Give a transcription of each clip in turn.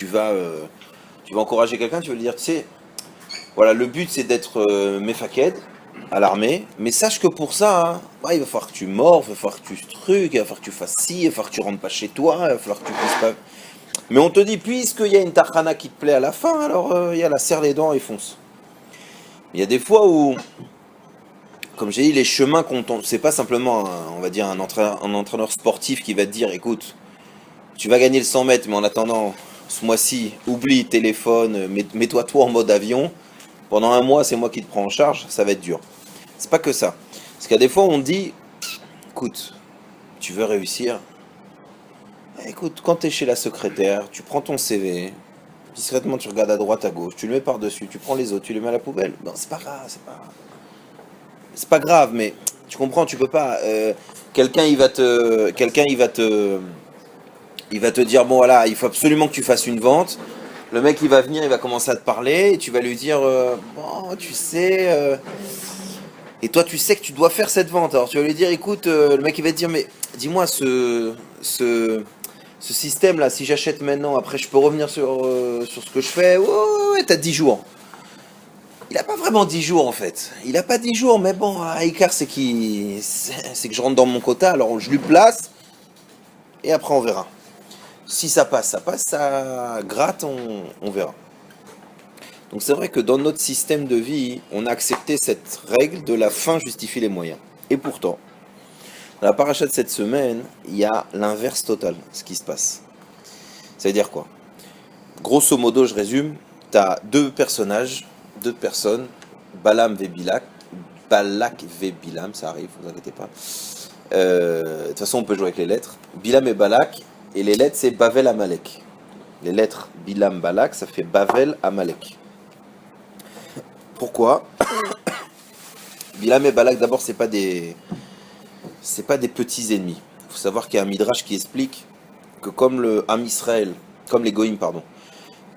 tu vas encourager quelqu'un, tu vas lui dire, tu sais, voilà, le but c'est d'être mefaked à l'armée, mais sache que pour ça, hein, bah, il va falloir que tu mords, il va falloir que tu trucs, il va falloir que tu fasses ci, il va falloir que tu rentres pas chez toi, il va falloir que tu puisses pas. Mais on te dit, puisqu'il y a une tarhana qui te plaît à la fin, alors il y a la serre les dents et fonce. Il y a des fois où, comme j'ai dit, les chemins qu'on tombe, c'est pas simplement, on va dire, un entraîneur sportif qui va te dire, écoute, tu vas gagner le 100 mètres, mais en attendant, ce mois-ci, oublie téléphone, mets-toi toi en mode avion. Pendant un mois, c'est moi qui te prends en charge, ça va être dur. C'est pas que ça. Parce qu'à des fois, on dit, écoute, tu veux réussir, écoute, quand tu es chez la secrétaire, tu prends ton CV, discrètement tu regardes à droite, à gauche, tu le mets par-dessus, tu prends les autres, tu les mets à la poubelle. Non, c'est pas grave, c'est pas grave, mais tu comprends, tu peux pas. Il va te dire bon voilà, il faut absolument que tu fasses une vente. Le mec il va venir, il va commencer à te parler, et tu vas lui dire bon, tu sais, et toi tu sais que tu dois faire cette vente. Alors tu vas lui dire écoute, le mec il va te dire mais dis-moi ce système là, si j'achète maintenant, après je peux revenir sur ce que je fais. Ouais, ouais, ouais, t'as 10 jours. Il a pas vraiment 10 jours en fait. Il a pas 10 jours, mais bon, à Icar c'est que je rentre dans mon quota, alors je lui place et après on verra. Si ça passe, ça passe, ça gratte, on verra. Donc c'est vrai que dans notre système de vie, on a accepté cette règle de la fin justifie les moyens. Et pourtant, dans la paracha de cette semaine, il y a l'inverse total, ce qui se passe. Ça veut dire quoi? Grosso modo, je résume, tu as deux personnages, deux personnes, Balaam et Bilak, Balak et Bilam, ça arrive, vous inquiétez pas. De toute façon, on peut jouer avec les lettres. Bilam et Balak, et les lettres, c'est Bavel Amalek. Les lettres Bilam, Balak, ça fait Bavel Amalek. Pourquoi? Bilam et Balak, d'abord, c'est pas des petits ennemis. Il faut savoir qu'il y a un midrash qui explique que comme le Ham Israël, comme les Goïms, pardon,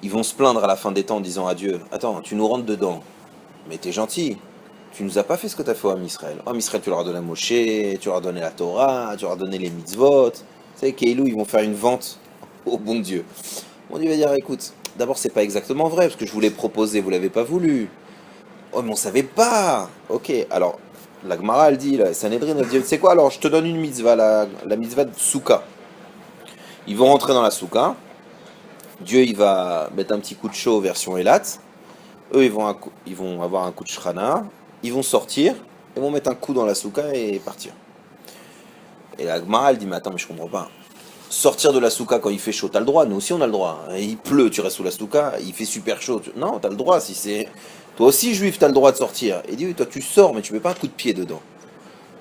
ils vont se plaindre à la fin des temps en disant à Dieu, attends, tu nous rentres dedans, mais t'es gentil, tu nous as pas fait ce que t'as fait au Ham Israël. Ham Israël, tu leur as donné Moshe, tu leur as donné la Torah, tu leur as donné les mitzvot. Tu sais, Keilou, ils vont faire une vente au bon Dieu. Mon Dieu va dire, écoute, d'abord c'est pas exactement vrai, parce que je vous l'ai proposé, vous l'avez pas voulu. Oh, mais on savait pas. Ok, alors, la Gemara, elle dit, la Sanhedrin, elle dit, tu sais quoi, alors je te donne une mitzvah, la mitzvah de Souka. Ils vont rentrer dans la Souka. Dieu, il va mettre un petit coup de chaud version Elat. Eux, ils vont avoir un coup de Shrana. Ils vont sortir. Ils vont mettre un coup dans la Souka et partir. Et la Gemara, elle dit, mais attends, mais je comprends pas. Sortir de la souka quand il fait chaud, t'as le droit, nous aussi on a le droit. Il pleut, tu restes sous la souka, il fait super chaud. Non, t'as le droit, si c'est. Toi aussi, juif, t'as le droit de sortir. Il dit, oui, toi tu sors, mais tu mets pas un coup de pied dedans.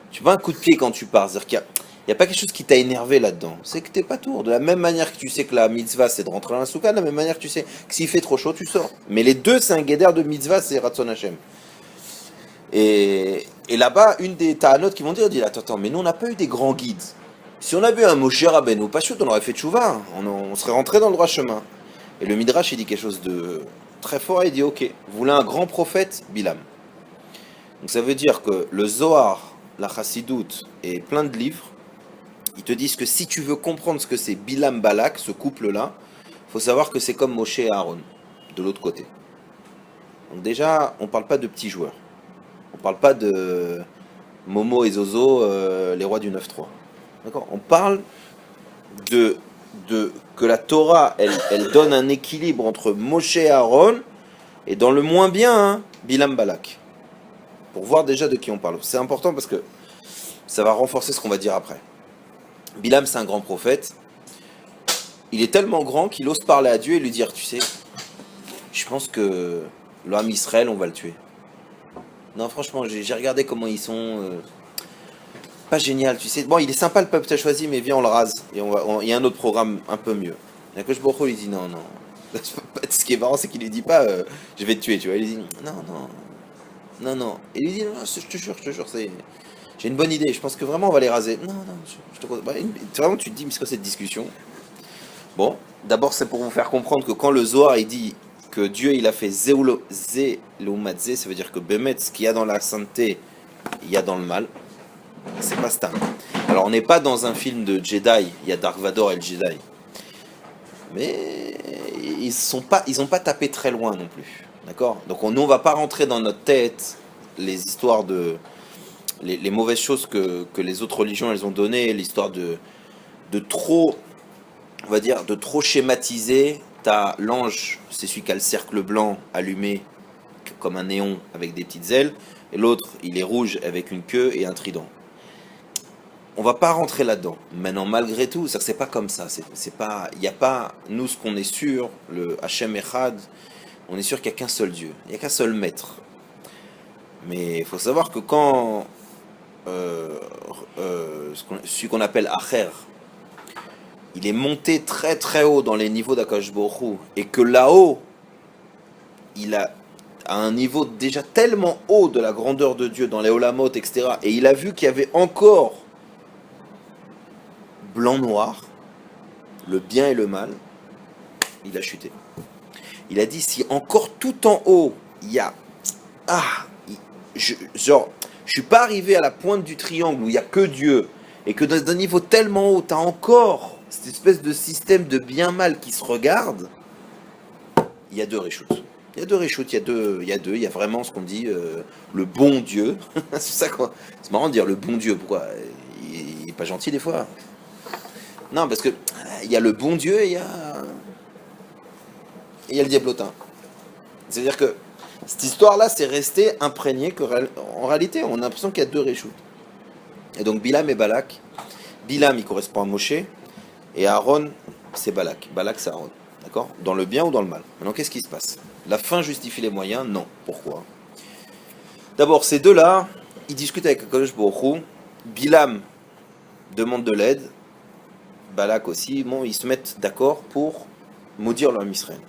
Tu mets pas un coup de pied quand tu pars. C'est-à-dire qu'il y a pas quelque chose qui t'a énervé là-dedans. C'est que t'es pas tour. De la même manière que tu sais que la mitzvah c'est de rentrer dans la souka, de la même manière que tu sais que s'il fait trop chaud, tu sors. Mais les deux, c'est un guédère de mitzvah, c'est Ratzon Hashem. Et là-bas, une des ta'anot qui vont dire, dit, attends, mais nous on n'a pas eu des grands guides. Si on avait un Moshe Rabbeinu, pas sûr, on aurait fait tchouva, on serait rentré dans le droit chemin. Et le Midrash, il dit quelque chose de très fort, il dit, ok, vous voulez un grand prophète, Bilam. Donc ça veut dire que le Zohar, la Chassidoute et plein de livres, ils te disent que si tu veux comprendre ce que c'est Bilam Balak, ce couple-là, il faut savoir que c'est comme Moshe et Aaron, de l'autre côté. Donc déjà, on ne parle pas de petits joueurs. On ne parle pas de Momo et Zozo, les rois du 9-3. D'accord. On parle de que la Torah, elle donne un équilibre entre Moshe et Aaron, et dans le moins bien, hein, Bilam Balak. Pour voir déjà de qui on parle. C'est important parce que ça va renforcer ce qu'on va dire après. Bilam, c'est un grand prophète. Il est tellement grand qu'il ose parler à Dieu et lui dire, tu sais, je pense que l'homme Israël, on va le tuer. Non, franchement, j'ai regardé comment ils sont... pas génial, tu sais. Bon, il est sympa le peuple que tu as choisi, mais viens, on le rase. Et il y a un autre programme un peu mieux. Et Akash Baruch Hu, il dit non, non. Ce qui est marrant, c'est qu'il lui dit pas je vais te tuer, tu vois. Il lui dit non, non, non, non. Et il lui dit non, je te jure, j'ai une bonne idée. Je pense que vraiment on va les raser. Non, non, je te vraiment, tu te dis, mais c'est quoi cette discussion? Bon, d'abord, c'est pour vous faire comprendre que quand le Zohar il dit que Dieu il a fait Zéloumadze, ça veut dire que Bémet, ce qu'il y a dans la sainteté, il y a dans le mal. C'est pas Stam. Alors on n'est pas dans un film de Jedi, il y a Dark Vador et le Jedi. Mais ils ont pas tapé très loin non plus. D'accord? Donc nous, on va pas rentrer dans notre tête les histoires les mauvaises choses que les autres religions elles ont données, l'histoire de trop, on va dire, de trop schématiser. T'as l'ange, c'est celui qui a le cercle blanc allumé comme un néon avec des petites ailes, et l'autre, il est rouge avec une queue et un trident. On va pas rentrer là-dedans. Maintenant, malgré tout, c'est pas comme ça. C'est pas, il y a pas, nous, ce qu'on est sûr, le Hachem Echad, on est sûr qu'il n'y a qu'un seul Dieu, il n'y a qu'un seul maître. Mais il faut savoir que quand celui qu'on appelle Acher, il est monté très très haut dans les niveaux d'Akadosh Baruch Hu, et que là-haut, il a à un niveau déjà tellement haut de la grandeur de Dieu dans les Olamot, etc. Et il a vu qu'il y avait encore blanc-noir, le bien et le mal, il a chuté. Il a dit, si encore tout en haut, il y a... je suis pas arrivé à la pointe du triangle où il n'y a que Dieu, et que dans un niveau tellement haut, tu as encore cette espèce de système de bien-mal qui se regarde, il y a deux réchoutes. Il y a deux réchoutes, il y a vraiment ce qu'on dit, le bon Dieu. C'est marrant de dire le bon Dieu, pourquoi il est pas gentil des fois. Non, parce que il y a le bon Dieu et il y a le diablotin. C'est-à-dire que cette histoire-là, c'est resté imprégné qu'en réalité, on a l'impression qu'il y a deux réchoutes. Et donc Bilam et Balak. Bilam, il correspond à Moshe, et Aaron, c'est Balak. Balak, c'est Aaron. D'accord? Dans le bien ou dans le mal. Maintenant, qu'est-ce qui se passe? La fin justifie les moyens? Non. Pourquoi? D'abord, ces deux-là, ils discutent avec Akadosh Baruch Hu. Bilam demande de l'aide. Balak aussi. Bon, ils se mettent d'accord pour maudire leur Israël.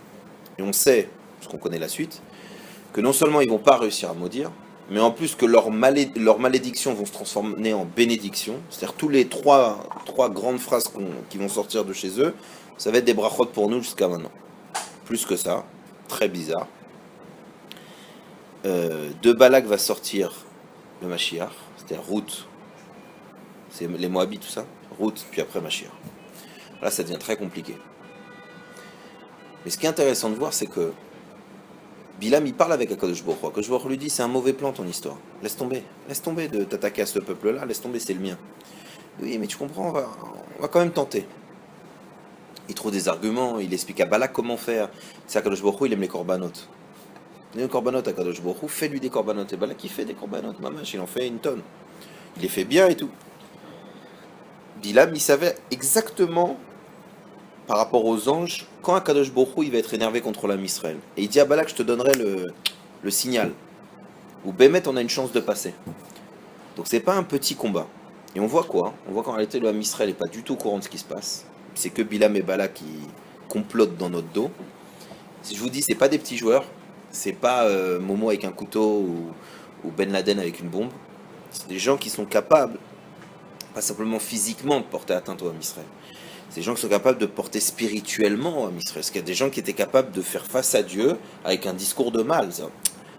Et on sait, parce qu'on connaît la suite, que non seulement ils vont pas réussir à maudire, mais en plus que leurs malédictions vont se transformer en bénédictions. C'est-à-dire tous les trois grandes phrases qui vont sortir de chez eux, ça va être des brachot pour nous jusqu'à maintenant. Plus que ça, très bizarre. De Balak va sortir le Mashiach, c'est-à-dire Ruth, c'est les Moabites, tout ça, Ruth, puis après Mashiach. Là, ça devient très compliqué. Mais ce qui est intéressant de voir, c'est que Bilam, il parle avec Akadosh Baruch Hu. Akadosh Baruch Hu lui dit, c'est un mauvais plan ton histoire. Laisse tomber de t'attaquer à ce peuple-là, laisse tomber, c'est le mien. Oui, mais tu comprends, on va quand même tenter. Il trouve des arguments, il explique à Balak comment faire. C'est Akadosh Baruch Hu, il aime les corbanotes. Il aime les corbanotes, Akadosh Baruch Hu, fais-lui des corbanotes. Et Balak, il fait des corbanotes, mamash, il en fait une tonne. Il les fait bien et tout. Bilam, il savait exactement, par rapport aux anges, quand Akadosh Baruch Hu, il va être énervé contre l'âme Israël. Et il dit à Balak, je te donnerai le signal. Où Bémet, on a une chance de passer. Donc c'est pas un petit combat. Et on voit quoi? On voit qu'en réalité, l'âme Israël n'est pas du tout au courant de ce qui se passe. C'est que Bilam et Balak qui complotent dans notre dos. Si je vous dis, c'est pas des petits joueurs. C'est pas Momo avec un couteau ou Ben Laden avec une bombe. C'est des gens qui sont capables, pas simplement physiquement, de porter atteinte au âme Israël. C'est des gens qui sont capables de porter spirituellement au âme Israël. Parce qu'il y a des gens qui étaient capables de faire face à Dieu avec un discours de mal.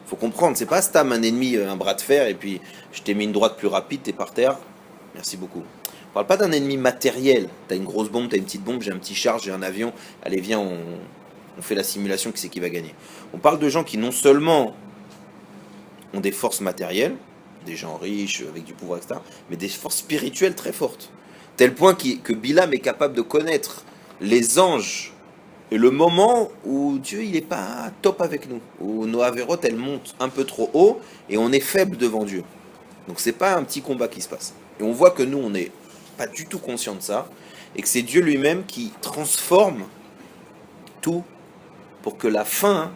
Faut comprendre, c'est pas Stam un ennemi, un bras de fer, et puis je t'ai mis une droite plus rapide, t'es par terre. Merci beaucoup. On parle pas d'un ennemi matériel. T'as une grosse bombe, t'as une petite bombe, j'ai un petit char, j'ai un avion. Allez, viens, on fait la simulation, qui c'est qui va gagner. On parle de gens qui non seulement ont des forces matérielles, des gens riches, avec du pouvoir, etc., mais des forces spirituelles très fortes. Tel point que Bilam est capable de connaître les anges et le moment où Dieu il n'est pas top avec nous, où nos avérotes elles montent un peu trop haut et on est faible devant Dieu. Donc c'est pas un petit combat qui se passe. Et on voit que nous on n'est pas du tout conscient de ça et que c'est Dieu lui-même qui transforme tout pour que la fin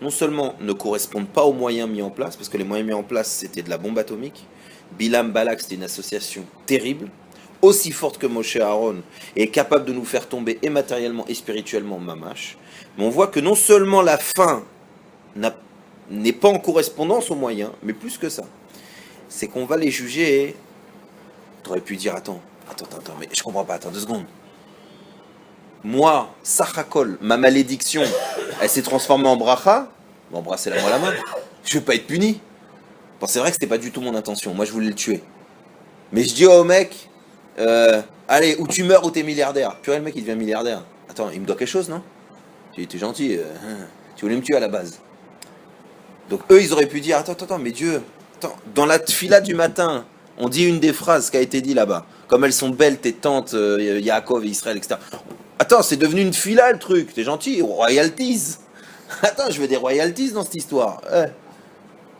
non seulement ne corresponde pas aux moyens mis en place, parce que les moyens mis en place c'était de la bombe atomique. Bilam Balak c'était une association terrible, aussi forte que Moshe Aaron, et capable de nous faire tomber et matériellement et spirituellement mamash. Mais on voit que non seulement la fin n'est pas en correspondance aux moyens, mais plus que ça. C'est qu'on va les juger. Tu aurais pu dire, attends, mais je comprends pas, attends 2 secondes. Moi, Sachakol, ma malédiction, elle s'est transformée en bracha, embrassez-la-moi la main. Je vais pas être puni. Bon, c'est vrai que c'était pas du tout mon intention, moi je voulais le tuer. Mais je dis au mec, allez, ou tu meurs ou t'es milliardaire. Puis le mec il devient milliardaire. Attends, il me doit quelque chose, non? Tu es gentil, tu voulais me tuer à la base. Donc eux, ils auraient pu dire, attends, mais Dieu, attends, dans la tfila du matin, on dit une des phrases qui a été dit là-bas. Comme elles sont belles, tes tantes, Yaakov et Israël, etc. Attends, c'est devenu une fila le truc, t'es gentil, royalties. Attends, je veux des royalties dans cette histoire.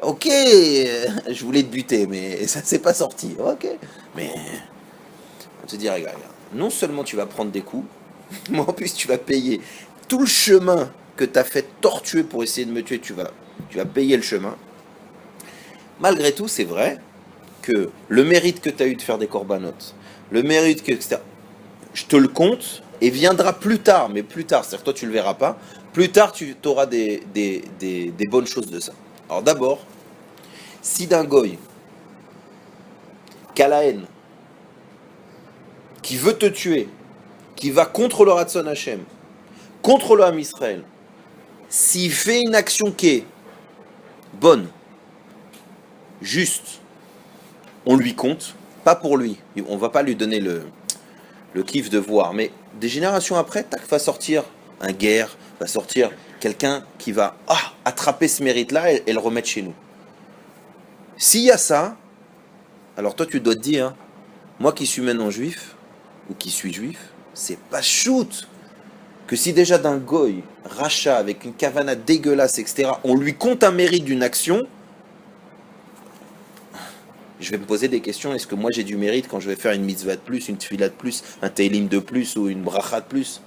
Ok, je voulais te buter, mais ça s'est pas sorti. Ok, mais on te dit, regarde, non seulement tu vas prendre des coups, mais en plus tu vas payer tout le chemin que tu as fait tortuer pour essayer de me tuer, tu vas payer le chemin. Malgré tout, c'est vrai que le mérite que tu as eu de faire des corbanotes, le mérite que, etc., je te le compte et viendra plus tard, mais plus tard, c'est-à-dire que toi tu le verras pas, plus tard tu auras des bonnes choses de ça. Alors d'abord, si d'un goy qui a la haine, qui veut te tuer, qui va contre le Ratson Hashem, contre le Ham Israël, s'il fait une action qui est bonne, juste, on lui compte, pas pour lui, on va pas lui donner le kiff de voir, mais des générations après, tac, va sortir un guerre, va sortir quelqu'un qui va attraper ce mérite-là et le remettre chez nous. S'il y a ça, alors toi tu dois te dire, moi qui suis maintenant juif, ou qui suis juif, c'est pas shoot que si déjà d'un goy, rachat, avec une kavana dégueulasse, etc., on lui compte un mérite d'une action, je vais me poser des questions, est-ce que moi j'ai du mérite quand je vais faire une mitzvah de plus, une tefila de plus, un teilim de plus, ou une bracha de plus?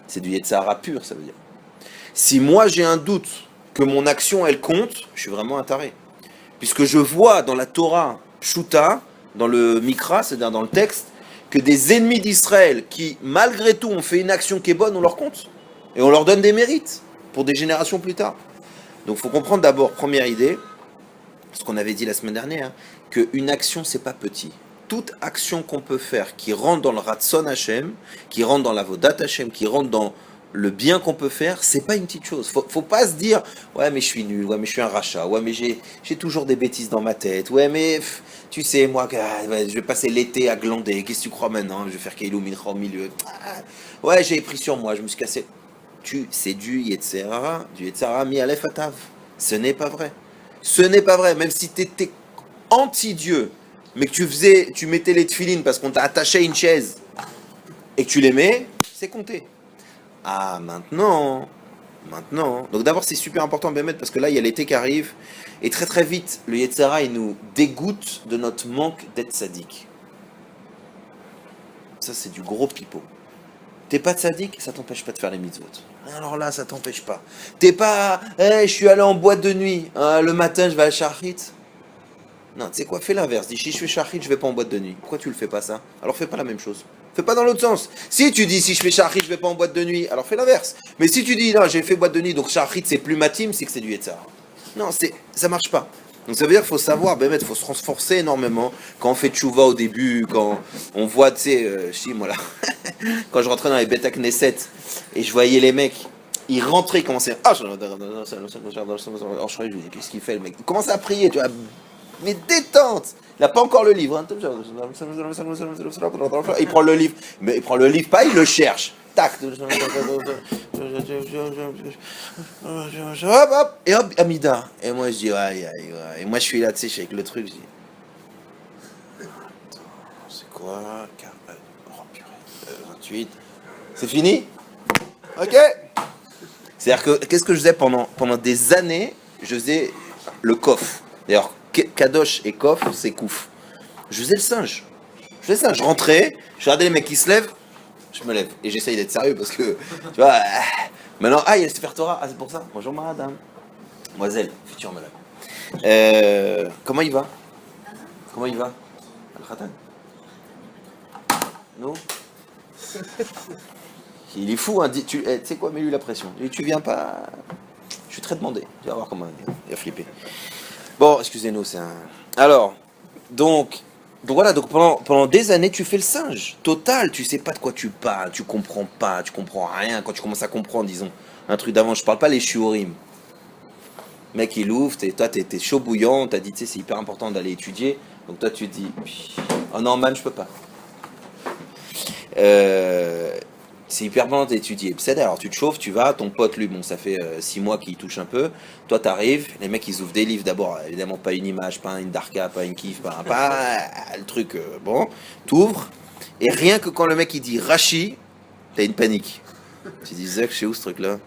C'est du Yetzirah pur, ça veut dire. Si moi j'ai un doute que mon action elle compte, je suis vraiment un taré. Puisque je vois dans la Torah Pshuta, dans le Mikra, c'est-à-dire dans le texte, que des ennemis d'Israël qui, malgré tout, ont fait une action qui est bonne, on leur compte. Et on leur donne des mérites pour des générations plus tard. Donc il faut comprendre d'abord, première idée, ce qu'on avait dit la semaine dernière, qu'une action, c'est pas petit. Toute action qu'on peut faire qui rentre dans le Ratson Hashem, qui rentre dans la Vodat Hashem, qui rentre dans le bien qu'on peut faire, c'est pas une petite chose. Faut pas se dire, ouais, mais je suis nul, ouais, mais je suis un rachat, ouais, mais j'ai toujours des bêtises dans ma tête, ouais, mais tu sais, moi, je vais passer l'été à glander, qu'est-ce que tu crois maintenant? Je vais faire Keilou Mincha au milieu. Ouais, j'ai pris sur moi, je me suis cassé. C'est du Yetzirah mi Aleph Atav. Ce n'est pas vrai. Ce n'est pas vrai, même si tu étais anti-Dieu, mais que tu mettais les tefilines parce qu'on t'a attaché à une chaise et que tu les mets, c'est compté. Ah, maintenant. Donc d'abord, c'est super important, Bémet, parce que là, il y a l'été qui arrive. Et très très vite, le Yetzirah, il nous dégoûte de notre manque d'être sadique. Ça, c'est du gros pipeau. T'es pas sadique, ça t'empêche pas de faire les mitzvot. Alors là, ça t'empêche pas. T'es pas, je suis allé en boîte de nuit. Le matin, je vais à Shachrit. Non, tu sais quoi, fais l'inverse. Dis, si je fais Shachrit, je vais pas en boîte de nuit. Pourquoi tu le fais pas ça? Alors fais pas la même chose. Fais pas dans l'autre sens. Si tu dis, si je fais Shachrit, je vais pas en boîte de nuit, alors fais l'inverse. Mais si tu dis, non, j'ai fait boîte de nuit, donc Shachrit, c'est plus ma team, c'est que c'est du Yetzirah. Non, ça marche pas. Donc ça veut dire qu'il faut savoir, il faut se renforcer énormément. Quand on fait tchouva au début, quand on voit, tu sais, moi là, quand je rentrais dans les Beta Knesset et je voyais les mecs, ils rentraient, ils commençaient, je dis, qu'est-ce qu'il fait le mec? Il commençait à prier, tu vois, mais détente. Il n'a pas encore le livre. Il prend le livre, mais il prend le livre pas, il le cherche. Tac. Hop, et hop, Amida. Et moi, je dis, aïe. Et moi, je suis là, tu sais, je suis avec le truc, je dis, c'est quoi? Oh, purée. 28. C'est fini? Ok. C'est-à-dire que, qu'est-ce que je faisais pendant des années? Je faisais le kof. D'ailleurs, Kadosh et kof, c'est kouf. Je faisais le singe. Je rentrais, je regardais les mecs qui se lèvent, je me lève. Et j'essaye d'être sérieux parce que, tu vois, maintenant, il y a le Sefer Torah. C'est pour ça. Bonjour, madame. Mademoiselle, future madame. Comment il va? Al-Khatan? Non? Il est fou, hein. Tu sais quoi, mets-lui la pression. Et tu viens pas. Je suis très demandé. Tu vas voir comment il va flipper. Bon, excusez-nous, c'est un. Alors, donc voilà, donc pendant des années, tu fais le singe. Total, tu sais pas de quoi tu parles, tu comprends rien. Quand tu commences à comprendre, disons, un truc d'avant, je parle pas les shiurim. Mec, il ouvre, toi, t'es chaud bouillant, t'as dit, tu sais, c'est hyper important d'aller étudier. Donc toi, tu te dis, oh non, man, je peux pas. C'est hyper bon d'étudier. Alors tu te chauffes, tu vas, ton pote, lui, bon, ça fait 6 mois qu'il touche un peu. Toi, t'arrives, les mecs, ils ouvrent des livres d'abord. Évidemment, pas une image, pas une darka, pas une kiff, pas le truc. Bon, t'ouvres. Et rien que quand le mec, il dit Rachi, t'as une panique. Tu dis, Zach, c'est où ce truc-là?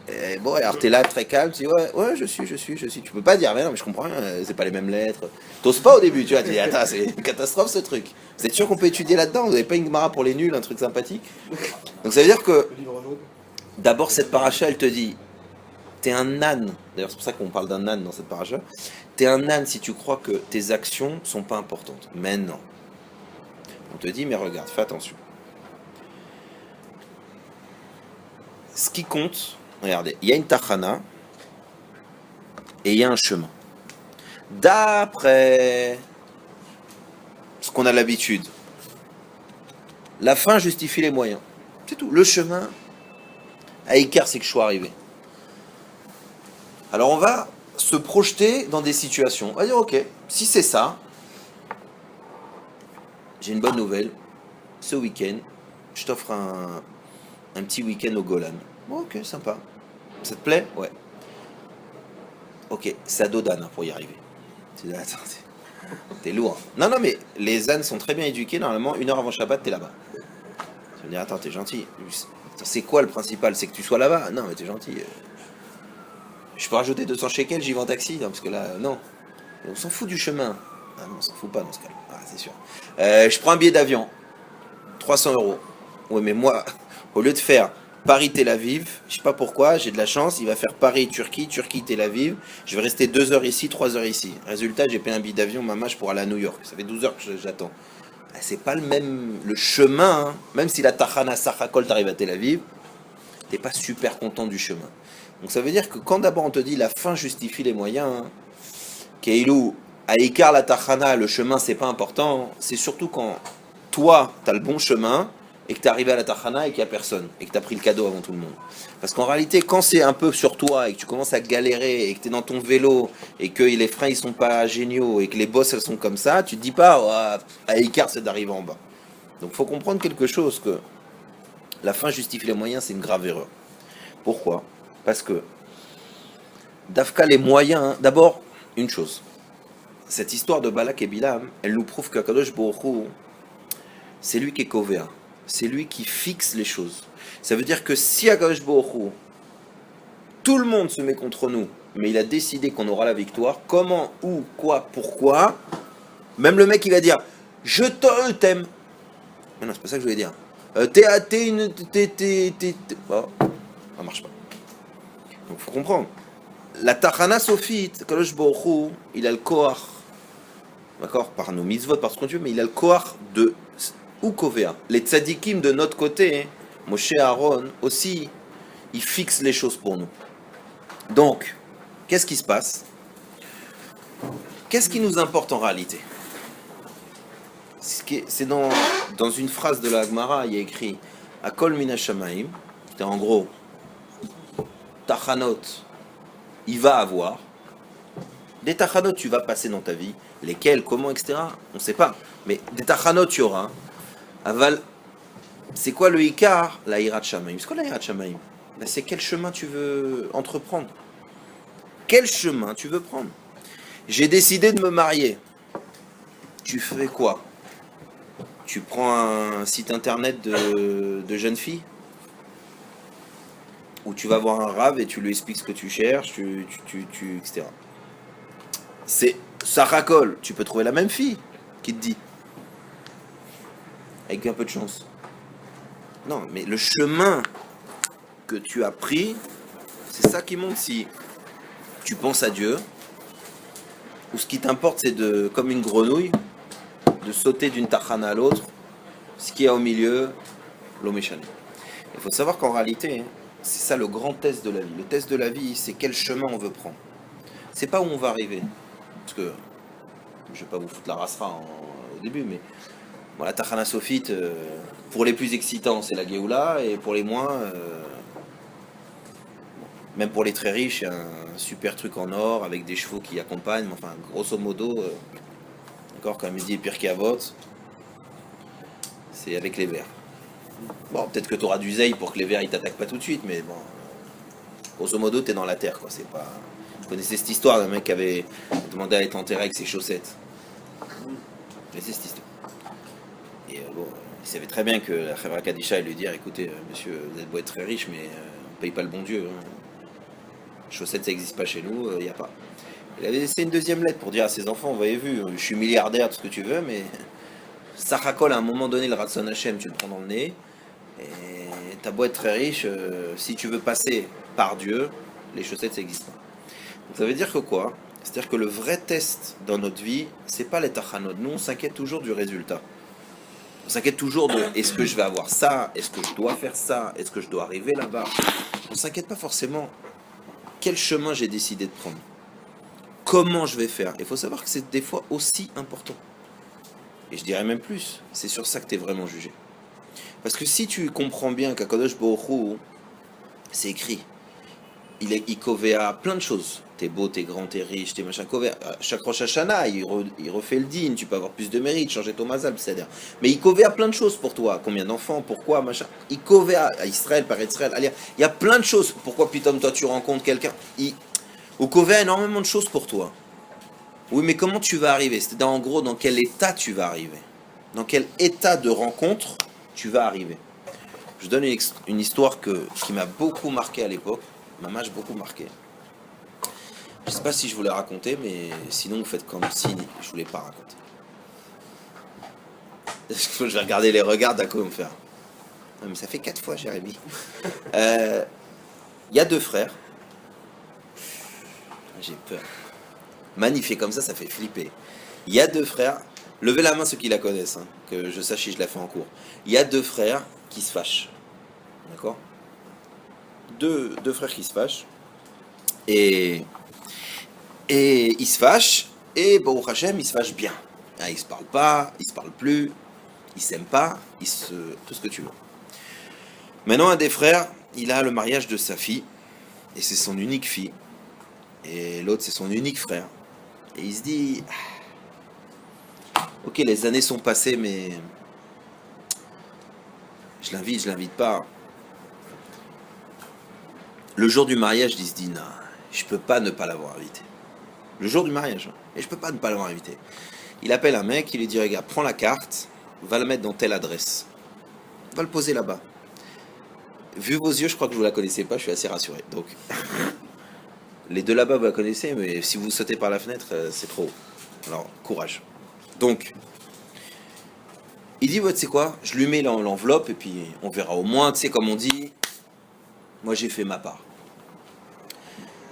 Et bon, alors t'es là très calme, tu dis ouais, je suis. Tu peux pas dire, mais non, mais je comprends rien, c'est pas les mêmes lettres. T'oses pas au début, tu vois, tu dis, attends, c'est une catastrophe ce truc. Vous êtes sûr qu'on peut étudier là-dedans? Vous avez pas une Gemara pour les nuls, un truc sympathique? Donc ça veut dire que, d'abord, cette paracha, elle te dit, t'es un âne. D'ailleurs, c'est pour ça qu'on parle d'un âne dans cette paracha. T'es un âne si tu crois que tes actions sont pas importantes. Mais non. On te dit, mais regarde, fais attention. Ce qui compte, regardez, il y a une tachana et il y a un chemin. D'après ce qu'on a l'habitude, la fin justifie les moyens. C'est tout. Le chemin, à écart, c'est que je suis arrivé. Alors on va se projeter dans des situations. On va dire, ok, si c'est ça, j'ai une bonne nouvelle. Ce week-end, je t'offre un petit week-end au Golan. Bon, ok, sympa. Ça te plaît? Ouais. Ok, ça dodane pour y arriver. Tu dis, attends, t'es lourd. Non, mais les ânes sont très bien éduqués. Normalement, 1 heure avant Shabbat, t'es là-bas. Tu vas me dire, attends, t'es gentil. C'est quoi le principal? C'est que tu sois là-bas? Non, mais t'es gentil. Je peux rajouter 200 shekels, j'y vais en taxi. Non, parce que là, non. On s'en fout du chemin. Ah non, on s'en fout pas dans ce cas-là. Ah, c'est sûr. Je prends un billet d'avion. 300 euros. Oui, mais moi, au lieu de faire Paris-Tel Aviv, je sais pas pourquoi, j'ai de la chance, il va faire Paris-Turquie, Turquie-Tel Aviv, je vais rester 2 heures ici, 3 heures ici. Résultat, j'ai payé un billet d'avion, maman, pour aller à New York. Ça fait 12 heures que j'attends. C'est pas le chemin, hein. Même si la Tachana Sachakol t'arrive à Tel Aviv, t'es pas super content du chemin. Donc ça veut dire que quand d'abord on te dit la fin justifie les moyens, hein, Keilou, à écart la Tachana, le chemin c'est pas important, c'est surtout quand toi t'as le bon chemin, et que tu es arrivé à la Tachana et qu'il n'y a personne, et que tu as pris le cadeau avant tout le monde. Parce qu'en réalité, quand c'est un peu sur toi, et que tu commences à galérer, et que tu es dans ton vélo, et que les freins ils sont pas géniaux, et que les bosses elles sont comme ça, tu te dis pas, oh, à écart c'est d'arriver en bas. Donc il faut comprendre quelque chose, que la fin justifie les moyens, c'est une grave erreur. Pourquoi? Parce que, d'Afka les moyens, hein, d'abord, une chose, cette histoire de Balak et Bilam, elle nous prouve qu'Akadosh Baruch Hu, c'est lui qui est covéa. C'est lui qui fixe les choses. Ça veut dire que si Akadosh Baruch Hu, tout le monde se met contre nous, mais il a décidé qu'on aura la victoire, comment, où, quoi, pourquoi, même le mec il va dire je t'aime. Mais non, c'est pas ça que je voulais dire. Bon, ça marche pas. Donc faut comprendre. La Tachana Sophite, Akadosh Baruch Hu, il a le koach, d'accord, par nos mitzvot, par ce qu'on veut, mais il a le koach de ou Kovea. Les tzadikim de notre côté, Moshe Aaron aussi, ils fixent les choses pour nous. Donc, qu'est-ce qui se passe? Qu'est-ce qui nous importe en réalité? C'est dans une phrase de la Gemara, il y a écrit Akol mina shamaim, c'est en gros, Tachanot, il va avoir. Des Tachanot, tu vas passer dans ta vie. Lesquels, comment, etc. On ne sait pas. Mais des Tachanot, tu auras. Aval, c'est quoi le Ikar? La Hirat Shamaim. C'est quoi la Hirat Shamaim? C'est quel chemin tu veux entreprendre? Quel chemin tu veux prendre? J'ai décidé de me marier. Tu fais quoi? Tu prends un site internet de jeunes filles? Ou tu vas voir un rave et tu lui expliques ce que tu cherches, etc. Ça racole. Tu peux trouver la même fille qui te dit. Avec un peu de chance. Non, mais le chemin que tu as pris, c'est ça qui montre si tu penses à Dieu, ou ce qui t'importe c'est comme une grenouille, de sauter d'une tachana à l'autre, ce qu'il y a au milieu, l'oméchané. Il faut savoir qu'en réalité, c'est ça le grand test de la vie. Le test de la vie, c'est quel chemin on veut prendre. C'est pas où on va arriver. Parce que, je vais pas vous foutre la rasera au début, mais bon, la Tachana Sophite, pour les plus excitants, c'est la Géoula, et pour les moins, même pour les très riches, il y a un super truc en or avec des chevaux qui accompagnent. Enfin, grosso modo, d'accord, comme il dit Pirkei Avot, c'est avec les vers. Bon, peut-être que tu auras du zeil pour que les vers ils t'attaquent pas tout de suite, mais bon, grosso modo, t'es dans la terre, quoi. C'est pas. Je connaissais cette histoire d'un mec qui avait demandé à être enterré avec ses chaussettes. Je connaissais cette histoire. Et bon, il savait très bien que la Khevra Kadisha allait lui dire écoutez, monsieur, vous êtes beau être très riche, mais on paye pas le bon Dieu. Hein. Chaussettes, ça n'existe pas chez nous, il n'y a pas. Il avait laissé une deuxième lettre pour dire à ses enfants vous avez vu, je suis milliardaire, tout ce que tu veux, mais ça racole à un moment donné le Ratson Hashem, tu le prends dans le nez. Et t'as beau être très riche, si tu veux passer par Dieu, les chaussettes, ça n'existe pas. Donc ça veut dire que quoi? C'est-à-dire que le vrai test dans notre vie, c'est pas les tachanot. Nous, on s'inquiète toujours du résultat. On s'inquiète toujours de est-ce que je vais avoir ça? Est-ce que je dois faire ça? Est-ce que je dois arriver là-bas? On s'inquiète pas forcément quel chemin j'ai décidé de prendre. Comment je vais faire? Il faut savoir que c'est des fois aussi important. Et je dirais même plus, c'est sur ça que tu es vraiment jugé. Parce que si tu comprends bien qu'Akadosh Baruch Hu, c'est écrit, il covéa plein de choses. T'es beau, t'es grand, t'es riche, t'es machin. Chaque Rosh Hashanah, il refait le din, tu peux avoir plus de mérite, changer ton mazal, c'est-à-dire. Mais il covéa plein de choses pour toi. Combien d'enfants, pourquoi, machin. Il covéa à Israël, par Israël. Il y a plein de choses. Pourquoi, putain, toi, tu rencontres quelqu'un. Il covéa énormément de choses pour toi. Oui, mais comment tu vas arriver? C'est-à-dire, en gros, dans quel état tu vas arriver? Dans quel état de rencontre tu vas arriver? Je donne une histoire qui m'a beaucoup marqué à l'époque. M'a beaucoup marqué. Je sais pas si je vous l'ai raconté, mais sinon vous faites comme si je voulais pas raconter. Je vais regarder les regards d'à quoi me faire. Non, mais ça fait 4 fois, Jérémy. Il y a 2 frères. J'ai peur. Magnifique comme ça fait flipper. Il y a 2 frères. Levez la main ceux qui la connaissent, hein, que je sache si je la fais en cours. Il y a 2 frères qui se fâchent. D'accord? Deux frères qui se fâchent. Et ils se fâchent. Et Baruch Hashem, ils se fâchent bien. Ils se parlent pas, ils se parlent plus, ils s'aiment pas, tout ce que tu veux. Maintenant, un des frères, il a le mariage de sa fille. Et c'est son unique fille. Et l'autre, c'est son unique frère. Et il se dit... Ok, les années sont passées, mais... Je l'invite pas. Le jour du mariage, il se dit, non, je peux pas ne pas l'avoir invité. Le jour du mariage, hein, et je peux pas ne pas l'avoir invité. Il appelle un mec, il lui dit, regarde, prends la carte, va la mettre dans telle adresse. Va le poser là-bas. Vu vos yeux, je crois que vous la connaissez pas, je suis assez rassuré. Donc, les 2 là-bas, vous la connaissez, mais si vous sautez par la fenêtre, c'est trop haut. Alors, courage. Donc, il dit, ouais, tu sais quoi, je lui mets l'enveloppe, et puis on verra au moins, tu sais, comme on dit, moi j'ai fait ma part.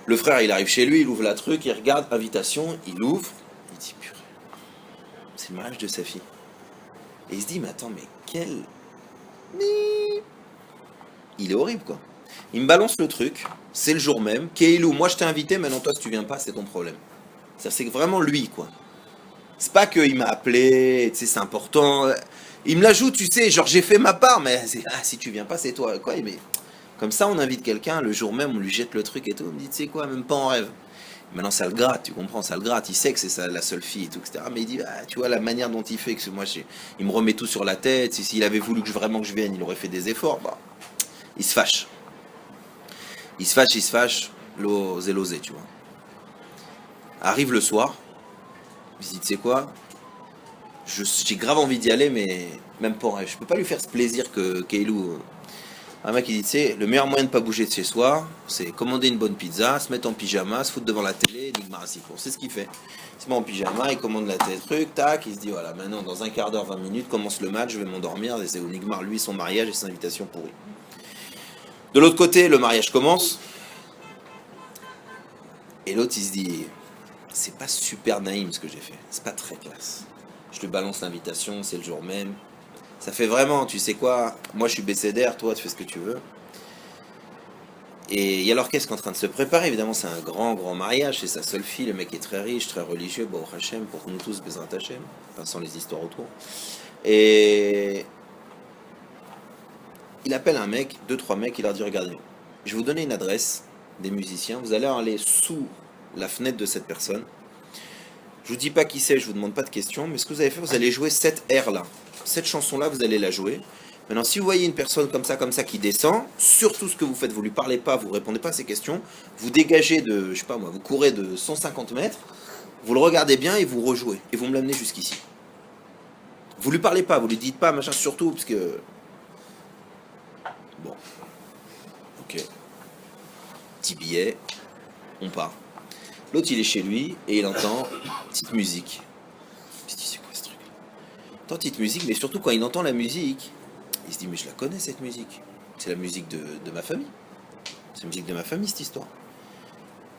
Le frère, il arrive chez lui, il ouvre la truc, il regarde, invitation, il ouvre, il dit, purée, c'est le mariage de sa fille. Et il se dit, mais attends, mais quel... Il est horrible, quoi. Il me balance le truc, c'est le jour même, Keilou, moi je t'ai invité, maintenant toi si tu viens pas, c'est ton problème. C'est vraiment lui, quoi. C'est pas qu'il m'a appelé, tu sais, c'est important. Il me l'ajoute, tu sais, genre j'ai fait ma part, mais si tu viens pas, c'est toi. Quoi, mais comme ça, on invite quelqu'un, le jour même, on lui jette le truc et tout, on me dit, tu sais quoi, même pas en rêve. Maintenant, ça le gratte, tu comprends, ça le gratte. Il sait que c'est la seule fille et tout, etc. Mais il dit, tu vois, la manière dont il fait, que moi, il me remet tout sur la tête. S'il avait voulu vraiment que je vienne, il aurait fait des efforts. Bah, il se fâche. Il se fâche, l'osé, tu vois. Arrive le soir, il se dit, tu sais quoi, j'ai grave envie d'y aller, mais même pas en rêve. Je peux pas lui faire ce plaisir que Keilou. Un mec qui dit, tu sais, le meilleur moyen de pas bouger de chez soi, c'est commander une bonne pizza, se mettre en pyjama, se foutre devant la télé, Nigmar Asiko. C'est ce qu'il fait. Il se met en pyjama, il commande la télé, truc, tac, il se dit, voilà, maintenant, dans un quart d'heure, 20 minutes, commence le match, je vais m'endormir, et c'est au Nigmar, lui, son mariage et son invitation pourrie. De l'autre côté, le mariage commence, et l'autre, il se dit, c'est pas super naïm ce que j'ai fait, c'est pas très classe. Je te balance l'invitation, c'est le jour même. Ça fait vraiment, tu sais quoi, moi je suis bécédère, toi tu fais ce que tu veux. Et il y a l'orchestre qui est en train de se préparer, évidemment c'est un grand mariage, c'est sa seule fille, le mec est très riche, très religieux, Baruch Hashem, pour nous tous, Bezrat Hashem, enfin sans les histoires autour. Et il appelle un mec, 2-3 mecs, il leur dit, regardez, je vais vous donner une adresse des musiciens, vous allez aller sous la fenêtre de cette personne. Je vous dis pas qui c'est, je vous demande pas de questions, mais ce que vous allez faire, vous allez jouer cette air là. Cette chanson-là, vous allez la jouer. Maintenant, si vous voyez une personne comme ça, qui descend, surtout ce que vous faites, vous lui parlez pas, vous répondez pas à ses questions, vous dégagez de, je sais pas moi, vous courez de 150 mètres, vous le regardez bien et vous rejouez, et vous me l'amenez jusqu'ici. Vous lui parlez pas, vous lui dites pas, machin, surtout, parce que... Bon, ok, petit billet, on part. L'autre, il est chez lui, et il entend petite musique. Il se dit, c'est quoi ce truc? Il entend petite musique, mais surtout quand il entend la musique, il se dit, mais je la connais cette musique. C'est la musique de ma famille. C'est la musique de ma famille, cette histoire.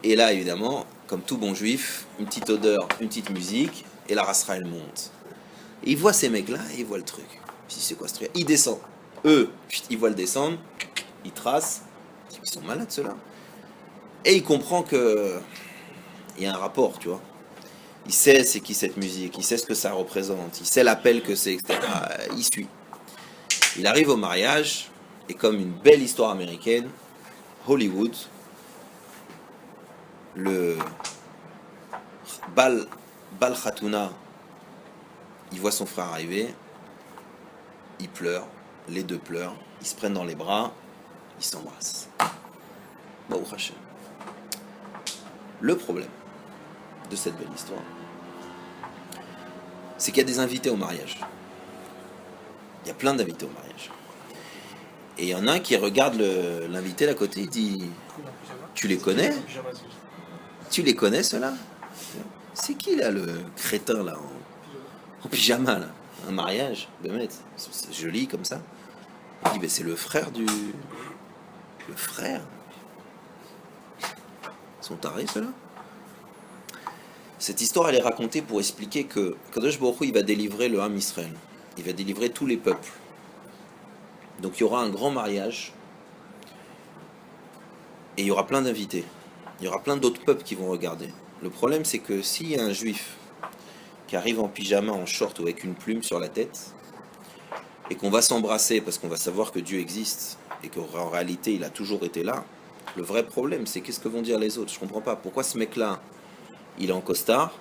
Et là, évidemment, comme tout bon juif, une petite odeur, une petite musique, et la rassera, elle monte. Et il voit ces mecs-là, et il voit le truc. Il se dit, c'est quoi ce truc? Il descend. Eux, ils voient le descendre, ils tracent. Ils sont malades, ceux-là. Et il comprend que il y a un rapport, tu vois. Il sait c'est qui cette musique, il sait ce que ça représente, il sait l'appel que c'est, etc. Il suit. Il arrive au mariage, et comme une belle histoire américaine, Hollywood, le Bal Khatuna, il voit son frère arriver, il pleure, les deux pleurent, ils se prennent dans les bras, ils s'embrassent. Bon, Hachem. Le problème de cette belle histoire, c'est qu'il y a des invités au mariage. Il y a plein d'invités au mariage. Et il y en a un qui regarde l'invité d'à côté, il dit, tu les connais? Tu les connais ceux-là? C'est qui là, le crétin là, en pyjama là? Un mariage, c'est joli comme ça. Il dit, ben, c'est le frère du... Le frère? Ils sont tarés ceux-là? Cette histoire, elle est racontée pour expliquer que Kadosh Baruch Hu, il va délivrer le Ham Israël. Il va délivrer tous les peuples. Donc il y aura un grand mariage. Et il y aura plein d'invités. Il y aura plein d'autres peuples qui vont regarder. Le problème, c'est que s'il y a un juif qui arrive en pyjama, en short ou avec une plume sur la tête, et qu'on va s'embrasser parce qu'on va savoir que Dieu existe, et qu'en réalité, il a toujours été là, le vrai problème, c'est qu'est-ce que vont dire les autres? Je comprends pas. Pourquoi ce mec-là, il est en costard,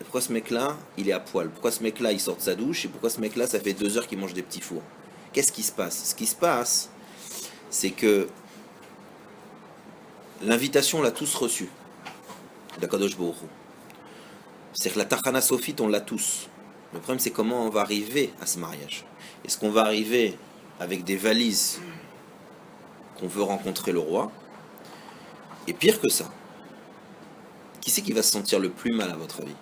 et pourquoi ce mec-là, il est à poil? Pourquoi ce mec-là, il sort de sa douche, et pourquoi ce mec-là, ça fait 2 heures qu'il mange des petits fours? Qu'est-ce qui se passe? Ce qui se passe, c'est que l'invitation, on l'a tous reçue, d'Akadosh Baruch Hu. C'est que la Tachana Sophite, on l'a tous. Le problème, c'est comment on va arriver à ce mariage. Est-ce qu'on va arriver avec des valises qu'on veut rencontrer le roi? Et pire que ça, qui c'est qui va se sentir le plus mal à votre avis?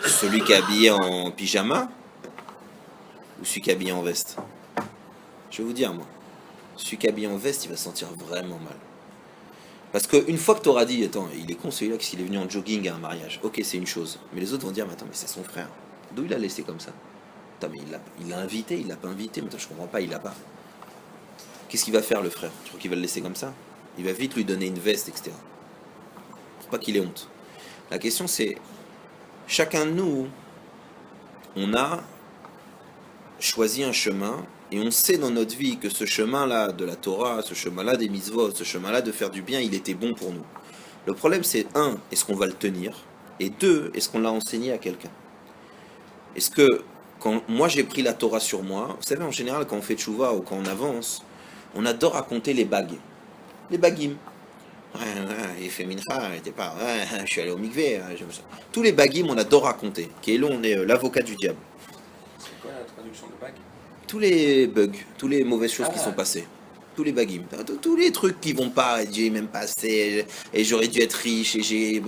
Celui qui est habillé en pyjama ou celui qui est habillé en veste? Je vais vous dire, moi, celui qui est habillé en veste, il va se sentir vraiment mal. Parce qu'une fois que tu auras dit, attends, il est con celui-là parce qu'il est venu en jogging à un mariage, ok, c'est une chose. Mais les autres vont dire, mais attends, mais c'est son frère. D'où il l'a laissé comme ça? Attends, mais il l'a invité, il l'a pas invité, mais attends, je comprends pas, il l'a pas. Qu'est-ce qu'il va faire le frère? Tu crois qu'il va le laisser comme ça? Il va vite lui donner une veste, etc. Faut pas qu'il ait honte. La question c'est, chacun de nous, on a choisi un chemin, et on sait dans notre vie que ce chemin-là de la Torah, ce chemin-là des mitzvot, ce chemin-là de faire du bien, il était bon pour nous. Le problème c'est, un, est-ce qu'on va le tenir? Et deux, est-ce qu'on l'a enseigné à quelqu'un? Est-ce que, quand moi j'ai pris la Torah sur moi, vous savez en général quand on fait tchouva ou quand on avance, on adore raconter les bagues, les baguim. Il fait mincha, il était pas, je suis allé au mikvé. Tous les baguim on adore raconter. Kélo, on est l'avocat du diable. C'est quoi la traduction de bague? Tous les bugs, toutes les mauvaises choses qui sont passées. Tous les baguim, tous les trucs qui vont pas, Dieu est même passé, et j'aurais dû être riche, et j'ai.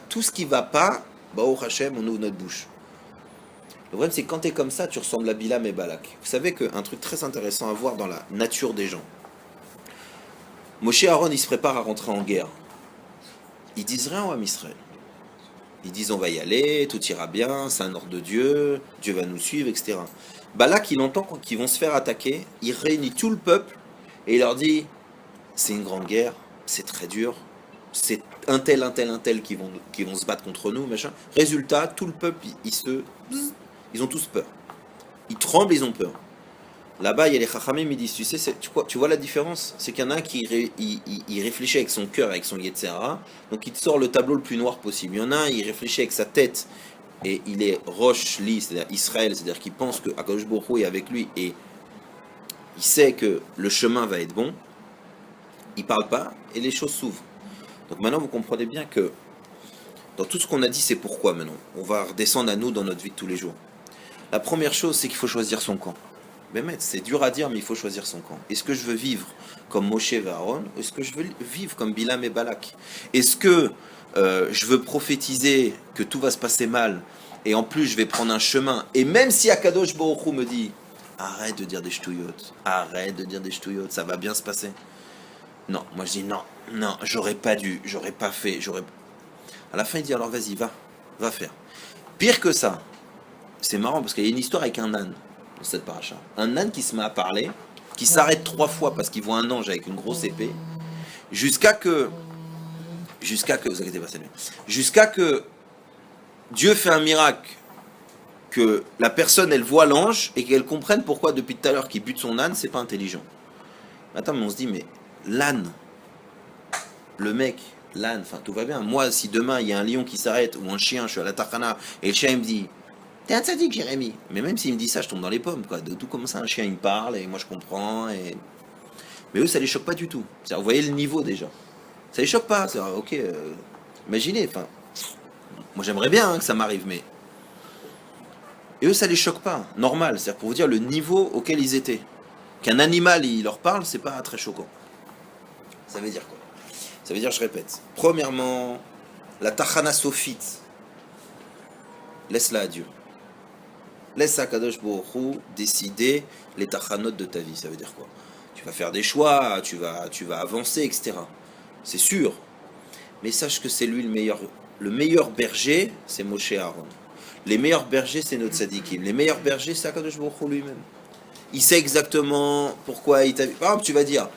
Tout ce qui va pas, bah au Hachem, on ouvre notre bouche. Le problème, c'est que quand tu es comme ça, tu ressembles à Bilam et Balak. Vous savez qu'un truc très intéressant à voir dans la nature des gens. Moshe et Aaron, ils se préparent à rentrer en guerre. Ils disent rien au Ham Israël. Ils disent on va y aller, tout ira bien, c'est un ordre de Dieu, Dieu va nous suivre, etc. Balak, il entend qu'ils vont se faire attaquer, il réunit tout le peuple et il leur dit c'est une grande guerre, c'est très dur, c'est un tel qui vont se battre contre nous, machin. Résultat, tout le peuple, ils ont tous peur. Ils tremblent, ils ont peur. Là-bas, il y a les chachamim, ils disent, tu sais, tu vois la différence? C'est qu'il y en a un qui il réfléchit avec son cœur, avec son yetzera, donc il te sort le tableau le plus noir possible. Il y en a un, il réfléchit avec sa tête, et il est Rosh Li, c'est-à-dire Israël, c'est-à-dire qu'il pense que Akadosh Baruch Hu est avec lui et il sait que le chemin va être bon, il parle pas et les choses s'ouvrent. Donc maintenant vous comprenez bien que dans tout ce qu'on a dit, c'est pourquoi maintenant. On va redescendre à nous dans notre vie de tous les jours. La première chose, c'est qu'il faut choisir son camp. Mais c'est dur à dire, mais il faut choisir son camp. Est-ce que je veux vivre comme Moshe et Aaron, ou est-ce que je veux vivre comme Bilam et Balak? Est-ce que je veux prophétiser que tout va se passer mal, et en plus je vais prendre un chemin, et même si Akadosh Baruch Hu me dit arrête de dire des ch'touillottes, arrête de dire des ch'touillottes, ça va bien se passer. Non, moi je dis non, j'aurais pas dû, j'aurais pas fait, j'aurais... À la fin il dit alors vas-y, va faire. Pire que ça, c'est marrant parce qu'il y a une histoire avec un âne dans cette paracha. Un âne qui se met à parler, qui s'arrête 3 fois parce qu'il voit un ange avec une grosse épée, jusqu'à que, vous inquiétez pas, c'est bien, jusqu'à que Dieu fait un miracle, que la personne elle voit l'ange et qu'elle comprenne pourquoi depuis tout à l'heure qu'il bute son âne, c'est pas intelligent. Attends, mais on se dit, mais l'âne, le mec, l'âne, enfin tout va bien. Moi, si demain il y a un lion qui s'arrête ou un chien, je suis à la Tachana et le chien il me dit t'es un sadique, Jérémy. Mais même s'il me dit ça, je tombe dans les pommes, quoi. De tout comme ça, un chien il me parle et moi je comprends. Mais eux, ça les choque pas du tout. Vous voyez le niveau déjà. Ça les choque pas. Ok, imaginez, enfin, moi j'aimerais bien que ça m'arrive, mais. Et eux, ça les choque pas. Normal, c'est-à-dire pour vous dire le niveau auquel ils étaient. Qu'un animal il leur parle, c'est pas très choquant. Ça veut dire quoi? Ça veut dire, je répète, premièrement, la tachana sophite, laisse-la à Dieu. Laisse à Kadosh Baruch Hu décider les tachanot de ta vie. Ça veut dire quoi? Tu vas faire des choix, tu vas avancer, etc. C'est sûr. Mais sache que c'est lui le meilleur. Le meilleur berger, c'est Moshe Aaron. Les meilleurs bergers, c'est notre tzadikim. Les meilleurs bergers, c'est Kadosh Baruch Hu lui-même. Il sait exactement pourquoi il t'a vu. Par exemple, tu vas dire,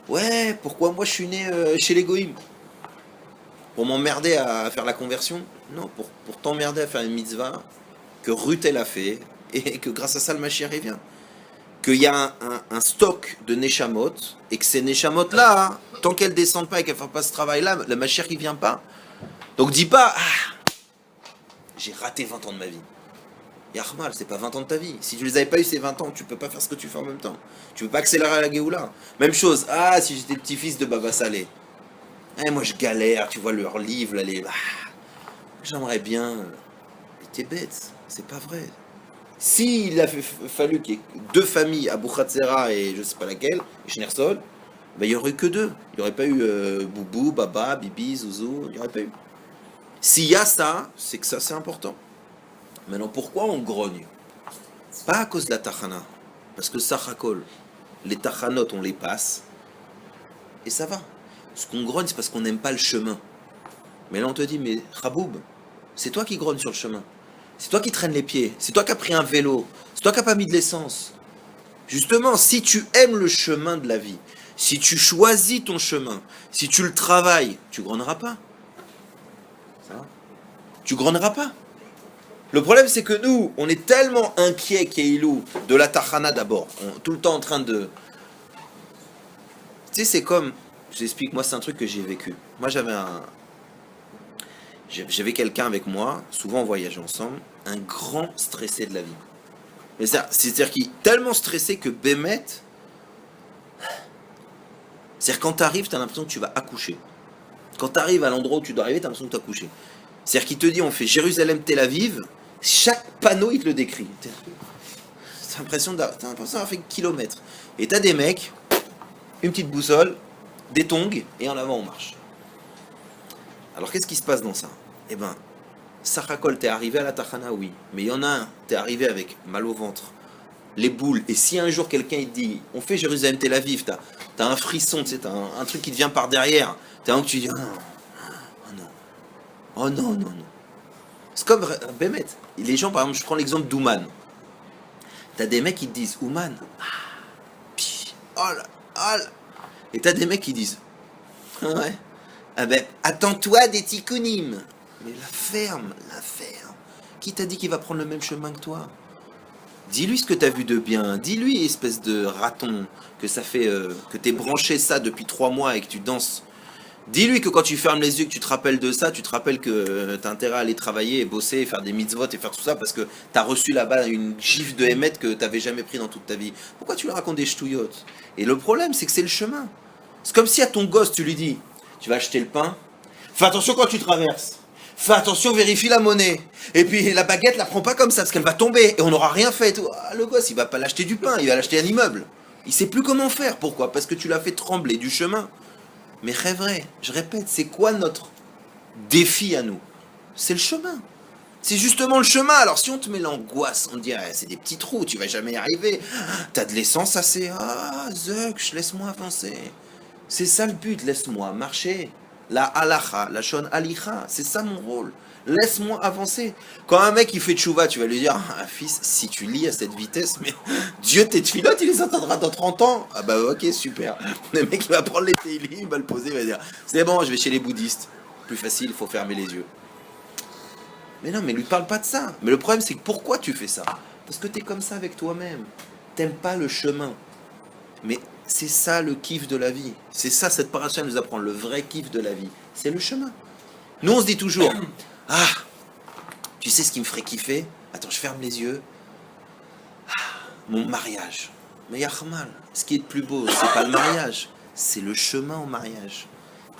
ouais, pourquoi moi je suis né chez les Goïms? Pour m'emmerder à faire la conversion? Non, pour t'emmerder à faire une mitzvah que Ruth elle a fait et que grâce à ça le Mashiach vient. Qu'il y a un stock de Neshamot et que ces Neshamot là, tant qu'elles descendent pas et qu'elles ne font pas ce travail là, le Mashiach il vient pas. Donc dis pas, j'ai raté 20 ans de ma vie. Yahmal, c'est pas 20 ans de ta vie. Si tu les avais pas eu ces 20 ans, tu peux pas faire ce que tu fais en même temps. Tu peux pas accélérer à la Géoula. Même chose, si j'étais le petit-fils de Baba Saleh. Moi je galère, tu vois leurs livres, là, j'aimerais bien. T'es bête, c'est pas vrai. S'il a fallu qu'il y ait 2 familles, Abu Khatsera et je sais pas laquelle, et Schneersol, il n'y aurait que 2. Il n'y aurait pas eu Boubou, Baba, Bibi, Zouzou, il n'y aurait pas eu. S'il y a ça, c'est que ça c'est important. Maintenant, pourquoi on grogne? Pas à cause de la tachana, parce que Sachakol, les tachanot, on les passe, et ça va. Ce qu'on grogne, c'est parce qu'on n'aime pas le chemin. Mais là, on te dit, mais Khaboub, c'est toi qui grogne sur le chemin. C'est toi qui traînes les pieds. C'est toi qui as pris un vélo. C'est toi qui n'as pas mis de l'essence. Justement, si tu aimes le chemin de la vie, si tu choisis ton chemin, si tu le travailles, tu grogneras pas. Ça va? Tu grogneras pas. Le problème, c'est que nous, on est tellement inquiets, Keilou, de la tachana d'abord. Tout le temps en train de... Tu sais, c'est comme... J'explique, moi, c'est un truc que j'ai vécu. Moi, j'avais quelqu'un avec moi, souvent on voyageait ensemble, un grand stressé de la vie. C'est-à-dire qu'il est tellement stressé que Bémet... C'est-à-dire quand tu arrives, tu as l'impression que tu vas accoucher. Quand tu arrives à l'endroit où tu dois arriver, tu as l'impression que tu as accouché. C'est-à-dire qu'il te dit, on fait Jérusalem-Tel Aviv, chaque panneau, il te le décrit. T'as l'impression d'avoir fait kilomètres. Et t'as des mecs, une petite boussole, des tongs, et en avant on marche. Alors qu'est-ce qui se passe dans ça? Eh ben, Sachakol, t'es arrivé à la Tachana, oui. Mais il y en a un, t'es arrivé avec mal au ventre, les boules, et si un jour quelqu'un il te dit, on fait Jérusalem-Tel Aviv, t'as un frisson, t'as un truc qui te vient par derrière, t'as un que tu dis, oh non. C'est comme Bémet. Les gens, par exemple, je prends l'exemple d'Ouman. T'as des mecs qui te disent Ouman. Oh là. Et t'as des mecs qui disent ouais. Attends-toi des tikkunim. Mais la ferme. Qui t'a dit qu'il va prendre le même chemin que toi? Dis-lui ce que t'as vu de bien. Dis-lui, espèce de raton, que ça fait que t'es branché ça depuis 3 mois et que tu danses. Dis-lui que quand tu fermes les yeux, que tu te rappelles de ça, tu te rappelles que tu as intérêt à aller travailler et bosser, et faire des mitzvot et faire tout ça parce que tu as reçu là-bas une gifle de Hémet que tu n'avais jamais pris dans toute ta vie. Pourquoi tu lui racontes des ch'touillottes? Et le problème, c'est que c'est le chemin. C'est comme si à ton gosse, tu lui dis, tu vas acheter le pain, fais attention quand tu traverses. Fais attention, vérifie la monnaie. Et puis la baguette, la prends pas comme ça, parce qu'elle va tomber, et on n'aura rien fait. Et tout. Ah, le gosse, il va pas l'acheter du pain, il va l'acheter un immeuble. Il sait plus comment faire. Pourquoi? Parce que tu l'as fait trembler du chemin. Mais vrai, je répète, c'est quoi notre défi à nous? C'est le chemin. C'est justement le chemin. Alors si on te met l'angoisse, on te dit, ah, c'est des petits trous, tu vas jamais y arriver. T'as de l'essence assez. Ah, zuck, laisse-moi avancer. C'est ça le but, laisse-moi marcher. La halacha, la shon alicha, c'est ça mon rôle. Laisse-moi avancer. Quand un mec il fait tchouva, tu vas lui dire, ah, fils, si tu lis à cette vitesse, mais Dieu tes tfilotes, il les entendra dans 30 ans. Ah bah ok, super. Le mec il va prendre les télis, il va le poser, il va dire, c'est bon, je vais chez les bouddhistes. Plus facile, il faut fermer les yeux. Mais non, mais lui parle pas de ça. Mais le problème c'est que pourquoi tu fais ça? Parce que t'es comme ça avec toi-même. T'aimes pas le chemin. Mais c'est ça le kiff de la vie. C'est ça, cette paracha nous apprend le vrai kiff de la vie. C'est le chemin. Nous, on se dit toujours, ah, tu sais ce qui me ferait kiffer? Attends, je ferme les yeux. Ah, mon mariage. Mais Yahmal, ce qui est le plus beau, c'est pas le mariage, c'est le chemin au mariage.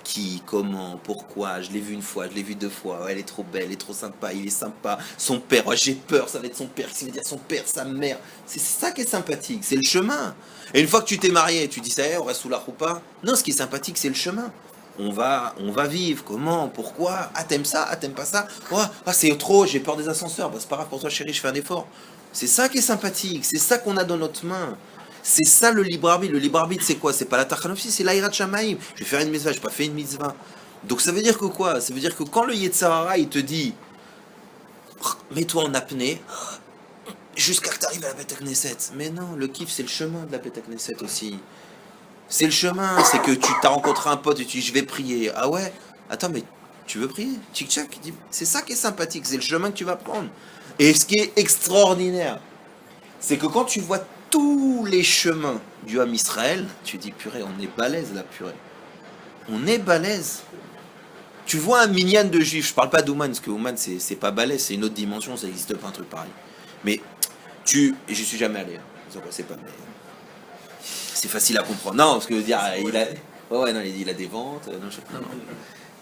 Qui, comment, pourquoi, je l'ai vu une fois, je l'ai vu deux fois, ouais, elle est trop belle, elle est trop sympa, il est sympa, son père, ouais, j'ai peur, ça va être son père, qu'est-ce qu'il veut dire son père, sa mère, c'est ça qui est sympathique, c'est le chemin. Et une fois que tu t'es marié, tu dis ça y est, on reste sous la roupa. Non, ce qui est sympathique, c'est le chemin. On va vivre, comment, pourquoi, ah t'aimes ça, ah t'aimes pas ça, oh, ah c'est trop, j'ai peur des ascenseurs, bah, c'est pas grave pour toi chérie, je fais un effort. C'est ça qui est sympathique, c'est ça qu'on a dans notre main. C'est ça le libre arbitre. Le libre arbitre, c'est quoi? C'est pas la tachanofsi, c'est l'Aïrat Shamaïm. Je vais faire une mitzvah, je n'ai pas fait une mitzvah. Donc ça veut dire que quoi? Ça veut dire que quand le Yetzirah, il te dit mets-toi en apnée jusqu'à que tu arrives à la Beth Knesset. Mais non, le kiff, c'est le chemin de la Beth Knesset aussi. C'est le chemin, c'est que tu t'as rencontré un pote et tu dis je vais prier. Ah ouais? Attends, mais tu veux prier? Tchik-tchak. C'est ça qui est sympathique, c'est le chemin que tu vas prendre. Et ce qui est extraordinaire, c'est que quand tu vois tous les chemins du Ham Israël, tu dis purée, on est balèze là, purée. On est balèze. Tu vois un minyan de juifs, je parle pas d'Ouman, parce que Ouman c'est pas balèze, c'est une autre dimension, ça n'existe pas un truc pareil. Mais et je suis jamais allé, hein. C'est pas, mais c'est facile à comprendre. Non, parce que dire, il a, ouais, non, il a des ventes, non, non.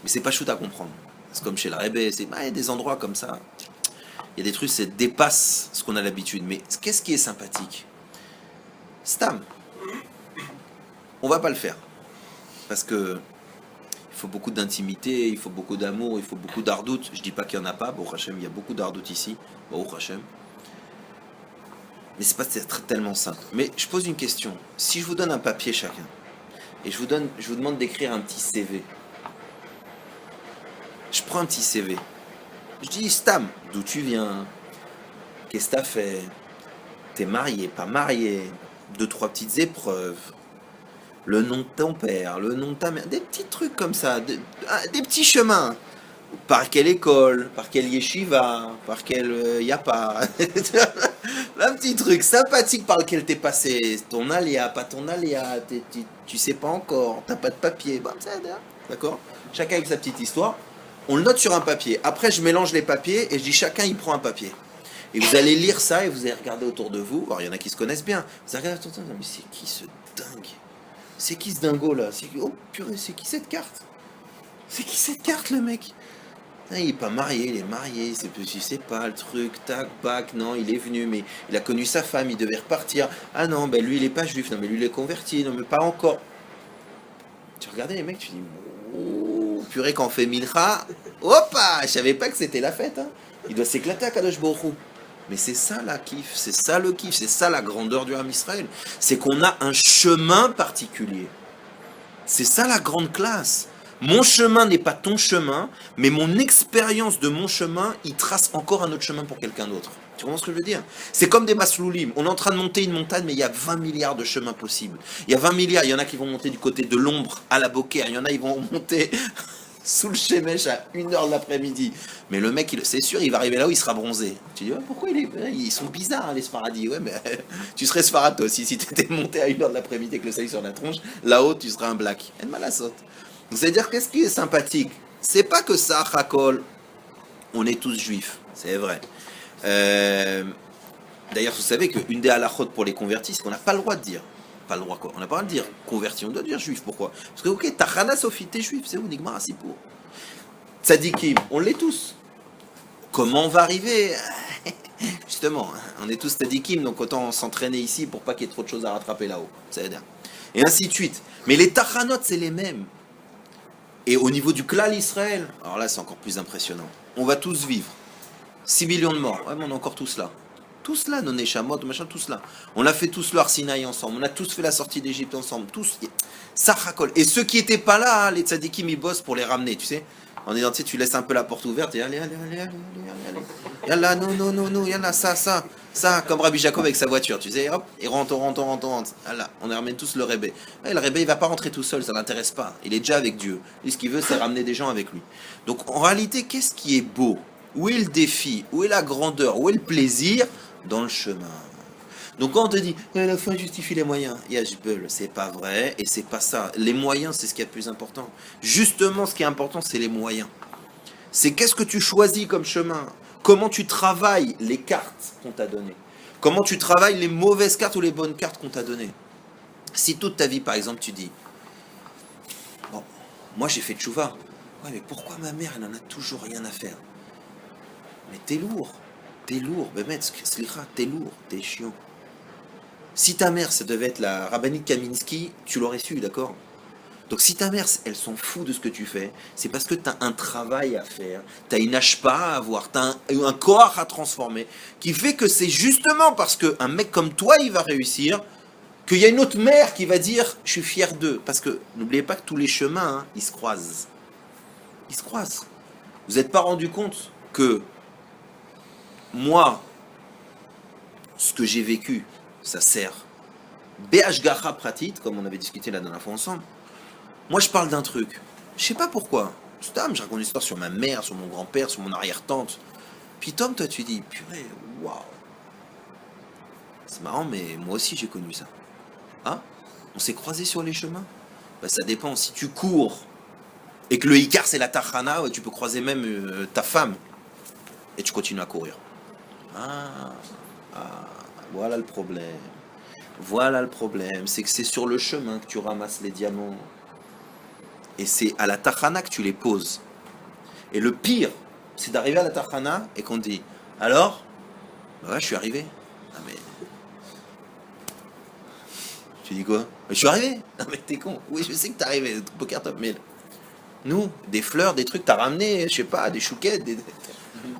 Mais c'est pas shoot à comprendre. C'est comme chez la Rebbe, il y a des endroits comme ça. Il y a des trucs, ça dépasse ce qu'on a l'habitude. Mais qu'est-ce qui est sympathique? Stam. On va pas le faire. Parce que il faut beaucoup d'intimité, il faut beaucoup d'amour, il faut beaucoup d'ardoute. Je dis pas qu'il y en a pas, Baruch Hashem, il y a beaucoup d'ardoute ici, Baruch Hashem. Mais c'est pas tellement simple. Mais je pose une question. Si je vous donne un papier chacun, et je vous demande d'écrire un petit CV. Je prends un petit CV. Je dis Stam, d'où tu viens? Qu'est-ce que t'as fait? T'es marié, pas marié? 2-3 petites épreuves. Le nom de ton père, le nom de ta mère, des petits trucs comme ça, des petits chemins. Par quelle école, par quelle yeshiva, par quel yapa. Un petit truc sympathique par lequel t'es passé. Ton aléa, pas ton aléa, tu sais pas encore, t'as pas de papier. Bon, d'accord? Chacun avec sa petite histoire. On le note sur un papier. Après, je mélange les papiers et je dis chacun il prend un papier. Et vous allez lire ça et vous allez regarder autour de vous. Alors, il y en a qui se connaissent bien. Vous allez regarder autour de vous. Mais c'est qui ce dingue? C'est qui ce dingo là? Oh purée, c'est qui cette carte? C'est qui cette carte le mec? Ah, il est pas marié, il est marié. Je sais pas le truc. Tac, bac. Non, il est venu, mais il a connu sa femme. Il devait repartir. Ah non, ben lui il est pas juif. Non, mais lui il est converti. Non, mais pas encore. Tu regardais les mecs, tu dis oh, purée, quand on fait Mincha. Hoppa! Je savais pas que c'était la fête. Hein. Il doit s'éclater à Kadosh Baruch Hu. Mais c'est ça la kiff, c'est ça le kiff, c'est ça la grandeur du Ham Israël. C'est qu'on a un chemin particulier. C'est ça la grande classe. Mon chemin n'est pas ton chemin, mais mon expérience de mon chemin, il trace encore un autre chemin pour quelqu'un d'autre. Tu comprends ce que je veux dire? C'est comme des masloulim. On est en train de monter une montagne, mais il y a 20 milliards de chemins possibles. Il y a 20 milliards, il y en a qui vont monter du côté de l'ombre à la Beaucaire, il y en a qui vont monter sous le Shemesh à 1h de l'après-midi. Mais le mec, c'est sûr, il va arriver là où il sera bronzé. Tu dis, ouais, pourquoi ils sont bizarres, hein, les Sfaradis. Ouais, mais tu serais Sfarad toi aussi, si tu étais monté à 1h de l'après-midi avec le soleil sur la tronche. Là-haut, tu serais un black. Elle m'a la saute. C'est-à-dire, qu'est-ce qui est sympathique? C'est pas que ça, Hakol, on est tous juifs, c'est vrai. D'ailleurs, vous savez qu'une des halachot pour les convertis, c'est qu'on n'a pas le droit de dire. Pas le droit quoi? On n'a pas le droit de dire converti, on doit dire juif. Pourquoi? Parce que, ok, Tachana Sophie, t'es juif, c'est où? Nigmar Asipour. Tzadikim, on l'est tous. Comment on va arriver? Justement, on est tous tzadikim, donc autant s'entraîner ici pour pas qu'il y ait trop de choses à rattraper là-haut. C'est-à-dire. Et ainsi de suite. Mais les Tachanot, c'est les mêmes. Et au niveau du klal Israël, alors là, c'est encore plus impressionnant. On va tous vivre. 6 millions de morts. Ouais, mais on est encore tous là. Tous là, nos Neshamot, machin, tous là. On a fait tous le Arsinaï ensemble. On a tous fait la sortie d'Égypte ensemble. Tous. Ça racole. Et ceux qui n'étaient pas là, hein, les tzadikim, ils bossent pour les ramener, tu sais. En disant, tu sais, tu laisses un peu la porte ouverte et allez. Yalla, non, yalla, ça, comme Rabbi Jacob avec sa voiture, tu sais, hop, et rentre. Voilà, on ramène tous le Rebbe. Ouais, le Rebbe, il va pas rentrer tout seul, ça l'intéresse pas. Il est déjà avec Dieu. Lui, ce qu'il veut, c'est ramener des gens avec lui. Donc, en réalité, qu'est-ce qui est beau? Où est le défi? Où est la grandeur? Où est le plaisir? Dans le chemin. Donc quand on te dit la fin justifie les moyens, Yashbel, c'est pas vrai et c'est pas ça. Les moyens, c'est ce qui est le plus important. Justement, ce qui est important, c'est les moyens. C'est qu'est-ce que tu choisis comme chemin? Comment tu travailles les cartes qu'on t'a données? Comment tu travailles les mauvaises cartes ou les bonnes cartes qu'on t'a données? Si toute ta vie, par exemple, tu dis bon, moi j'ai fait tchouva. Ouais, mais pourquoi ma mère, elle en a toujours rien à faire? Mais t'es lourd. Bémet, slicha, t'es lourd, t'es chiant. Si ta mère, ça devait être la rabbinite Kaminsky, tu l'aurais su, d'accord? Donc si ta mère, elle s'en fout de ce que tu fais, c'est parce que tu as un travail à faire, tu as une hashpa à avoir, tu as un corps à transformer, qui fait que c'est justement parce qu'un mec comme toi, il va réussir, qu'il y a une autre mère qui va dire « je suis fier d'eux ». Parce que n'oubliez pas que tous les chemins, hein, ils se croisent. Ils se croisent. Vous n'êtes pas rendu compte que moi, ce que j'ai vécu, ça sert. Be'ashgacha pratit, comme on avait discuté la dernière fois ensemble. Moi, je parle d'un truc. Je sais pas pourquoi. Stam, je raconte une histoire sur ma mère, sur mon grand-père, sur mon arrière-tante. Puis Tom, toi, tu dis, purée, waouh. C'est marrant, mais moi aussi, j'ai connu ça. Hein? On s'est croisés sur les chemins? Ben, ça dépend. Si tu cours et que le Icar, c'est la Tachana, tu peux croiser même ta femme. Et tu continues à courir. Voilà le problème. Voilà le problème. C'est que c'est sur le chemin que tu ramasses les diamants. Et c'est à la Tachana que tu les poses. Et le pire, c'est d'arriver à la Tachana et qu'on te dit alors, bah ouais, je suis arrivé. Ah mais. Tu dis quoi? Je suis arrivé. Non mais t'es con. Oui, je sais que t'es arrivé. Poker top 1000. Nous, des fleurs, des trucs, t'as ramené, je sais pas, des chouquettes,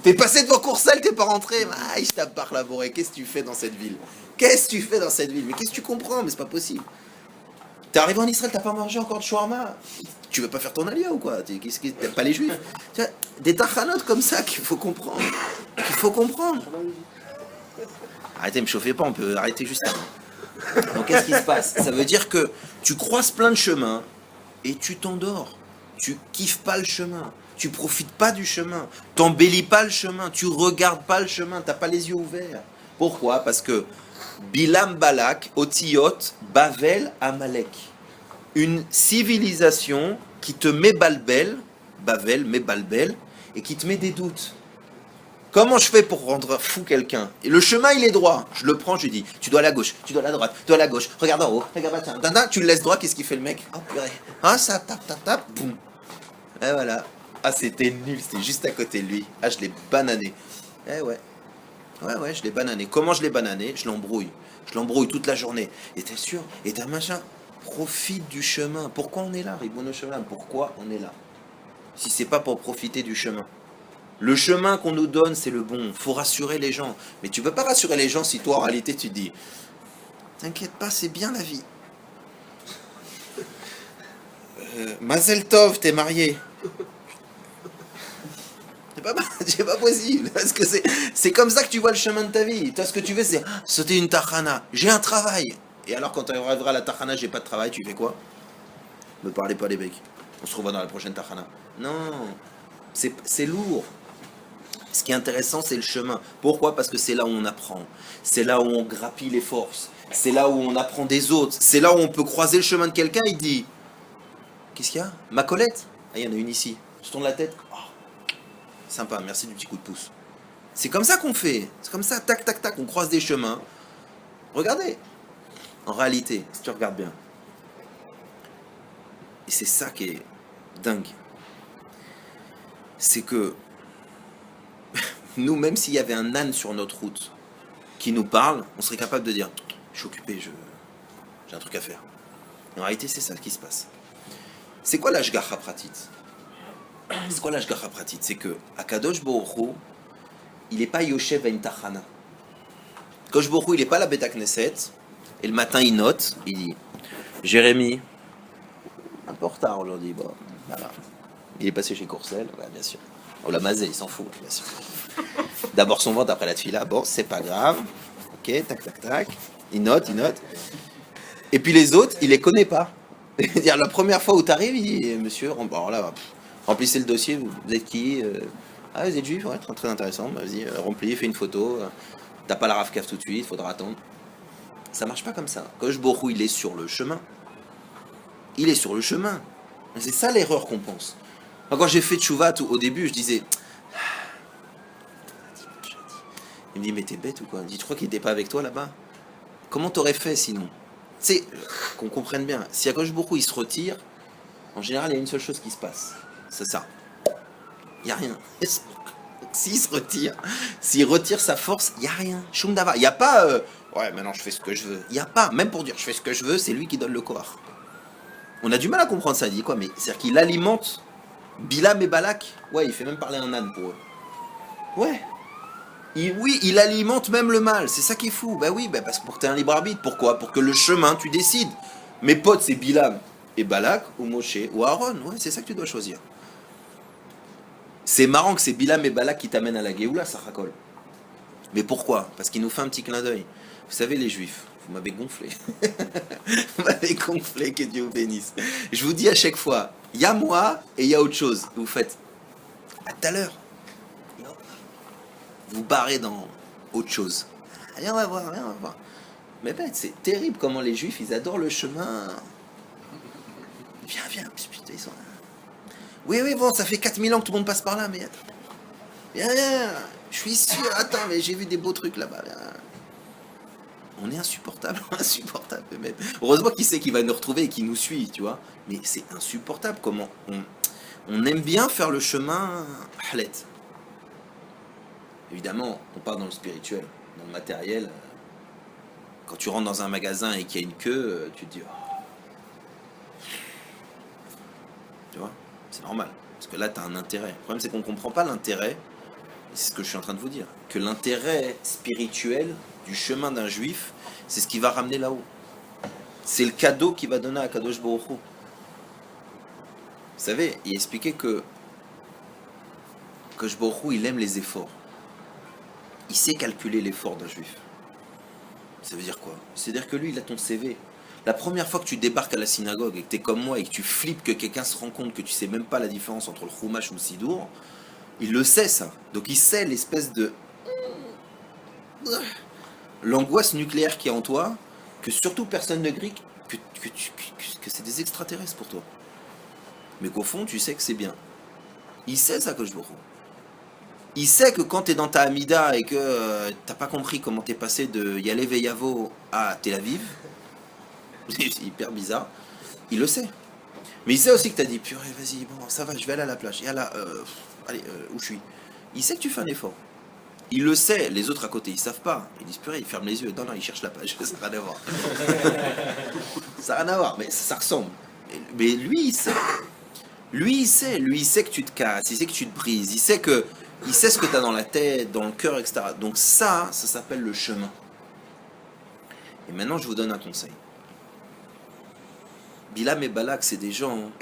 T'es passé devant Courcelles, t'es pas rentré. Ah, je tape par la forêt. Qu'est-ce que tu fais dans cette ville? Qu'est-ce que tu fais dans cette ville? Mais qu'est-ce que tu comprends? Mais c'est pas possible. T'es arrivé en Israël, t'as pas mangé encore de shawarma? Tu veux pas faire ton alia ou quoi? T'aimes pas les juifs? Tu vois, des tachanotes comme ça qu'il faut comprendre. Arrêtez, me chauffez pas, on peut arrêter juste avant. Donc qu'est-ce qui se passe? Ça veut dire que tu croises plein de chemins et tu t'endors. Tu kiffes pas le chemin. Tu profites pas du chemin, t'embellis pas le chemin, tu regardes pas le chemin, t'as pas les yeux ouverts. Pourquoi? Parce que Bilam Balak, Otiyot, Bavel, Amalek. Une civilisation qui te met balbel, Bavel, met balbel, et qui te met des doutes. Comment je fais pour rendre fou quelqu'un? Et le chemin, il est droit. Je le prends, je lui dis, tu dois à la gauche, tu dois à la droite, tu dois à la gauche, regarde en haut, regarde là, tiens, tu le laisses droit, qu'est-ce qu'il fait le mec? Oh purée, ah ça tape, boum. Et voilà. Ah, c'était nul, c'était juste à côté de lui. Ah, je l'ai banané. Eh ouais. Ouais, je l'ai banané. Comment je l'ai banané? Je l'embrouille. Je l'embrouille toute la journée. Et t'es sûr? Et t'as machin. Profite du chemin. Pourquoi on est là, Ribono Shalom? Pourquoi on est là? Si c'est pas pour profiter du chemin. Le chemin qu'on nous donne, c'est le bon. Faut rassurer les gens. Mais tu peux pas rassurer les gens si toi, en réalité, tu te dis t'inquiète pas, c'est bien la vie. Mazel Tov, t'es marié. C'est pas possible, parce que c'est comme ça que tu vois le chemin de ta vie. Toi, ce que tu veux, c'est sauter une tachana. J'ai un travail. Et alors, quand tu arriveras à la tachana, j'ai pas de travail, tu fais quoi? Me parlez pas les becs. On se revoit dans la prochaine tachana. Non, c'est lourd. Ce qui est intéressant, c'est le chemin. Pourquoi? Parce que c'est là où on apprend. C'est là où on grappille les forces. C'est là où on apprend des autres. C'est là où on peut croiser le chemin de quelqu'un. Il dit Qu'est-ce qu'il y a? Ma Colette? Ah, il y en a une ici. Je tourne la tête. Oh, sympa, merci du petit coup de pouce. C'est comme ça qu'on fait. C'est comme ça, tac, tac, tac, on croise des chemins. Regardez. En réalité, si tu regardes bien. Et c'est ça qui est dingue. C'est que nous, même s'il y avait un âne sur notre route qui nous parle, on serait capable de dire « Je suis occupé, j'ai un truc à faire ». En réalité, c'est ça qui se passe. C'est quoi l'ashgacha pratit? C'est quoi l'ashgacha pratit? C'est que Akadosh Baruch Hu, il n'est pas Yoshev en Tachana. Akadosh Baruch Hu, il n'est pas la Beta Knesset, et le matin, il note, il dit « Jérémy, un peu en retard aujourd'hui, bon, voilà. Il est passé chez Courcelles, ouais, bien sûr. Oh, la mazé, il s'en fout, bien sûr. D'abord son ventre, après la tuila, bon, c'est pas grave. Ok, tac, tac, tac. Il note, il note. Et puis les autres, il les connaît pas. C'est-à-dire, la première fois où tu arrives, il dit, monsieur, bon, là, remplissez le dossier, vous êtes qui? Ah, vous êtes juif? Ouais, très intéressant. Bah, vas-y, remplis, fais une photo. T'as pas la RAF-CAF tout de suite, faudra attendre. Ça marche pas comme ça. Kosh Borou, il est sur le chemin. Il est sur le chemin. C'est ça l'erreur qu'on pense. Quand j'ai fait tchouva au début, je disais... Il me dit, mais t'es bête ou quoi? Il me dit, tu crois qu'il n'était pas avec toi là-bas? Comment t'aurais fait sinon? C'est qu'on comprenne bien. Si Akadosh Baruch Hu il se retire, en général, il y a une seule chose qui se passe. C'est ça. Il n'y a rien. S'il se retire, s'il retire sa force, il n'y a rien. Shum Dava. Il n'y a pas... ouais, maintenant je fais ce que je veux. Il n'y a pas. Même pour dire je fais ce que je veux, c'est lui qui donne le corps. On a du mal à comprendre ça. Il dit quoi? Mais c'est-à-dire qu'il alimente Bilam et Balak. Ouais, il fait même parler un âne pour eux. Ouais. Oui, il alimente même le mal, c'est ça qui est fou. Bah oui, parce que pour que tu aies un libre arbitre. Pourquoi? Pour que le chemin, tu décides. Mes potes, c'est Bilam et Balak, ou Moshe, ou Aaron. Ouais, c'est ça que tu dois choisir. C'est marrant que c'est Bilam et Balak qui t'amènent à la Géoula, ça racole. Mais pourquoi? Parce qu'il nous fait un petit clin d'œil. Vous savez, les Juifs, vous m'avez gonflé. Vous m'avez gonflé, que Dieu vous bénisse. Je vous dis à chaque fois, il y a moi et il y a autre chose. Vous faites, à tout à l'heure. Vous barrez dans autre chose. Allez, on va voir, on va voir. Mais c'est terrible comment les Juifs, ils adorent le chemin. Viens, putain, ils sont là. Oui, bon, ça fait 4000 ans que tout le monde passe par là, mais attends. Viens, je suis sûr, attends, mais j'ai vu des beaux trucs là-bas. Viens. On est insupportable, même. Heureusement qu'il sait qu'il va nous retrouver et qu'il nous suit, tu vois. Mais c'est insupportable comment on aime bien faire le chemin Halet. Évidemment, on part dans le spirituel, dans le matériel. Quand tu rentres dans un magasin et qu'il y a une queue, tu te dis... Oh. Tu vois? C'est normal. Parce que là, tu as un intérêt. Le problème, c'est qu'on ne comprend pas l'intérêt. C'est ce que je suis en train de vous dire. Que l'intérêt spirituel du chemin d'un juif, c'est ce qui va ramener là-haut. C'est le cadeau qu'il va donner à Kadosh Baruch Hu. Vous savez, il expliquait que Kadosh Baruch Hu, il aime les efforts. Il sait calculer l'effort d'un juif. Ça veut dire quoi? C'est-à-dire que lui, il a ton CV. La première fois que tu débarques à la synagogue et que tu es comme moi et que tu flippes que quelqu'un se rend compte que tu sais même pas la différence entre le Chumash ou le Sidour, il le sait ça. Donc il sait l'espèce de... l'angoisse nucléaire qui est en toi, que surtout personne ne grille, que c'est des extraterrestres pour toi. Mais qu'au fond, tu sais que c'est bien. Il sait ça, que je vous rends. Il sait que quand tu es dans ta Amida et que t'as pas compris comment t'es passé de Yalev et Yavo à Tel Aviv, c'est hyper bizarre, il le sait. Mais il sait aussi que tu as dit, purée, vas-y, bon, ça va, je vais aller à la plage. Et là, allez, où je suis? Il sait que tu fais un effort. Il le sait, les autres à côté, ils savent pas. Ils disent, purée, ils ferment les yeux. Non, ils cherchent la plage, ça n'a rien à voir. Ça n'a rien à voir, mais ça ressemble. Mais lui, il sait. Lui, il sait que tu te casses, il sait que tu te brises, il sait ce que tu as dans la tête, dans le cœur, etc. Donc ça s'appelle le chemin. Et maintenant, je vous donne un conseil. Bilam et Balak, c'est des gens...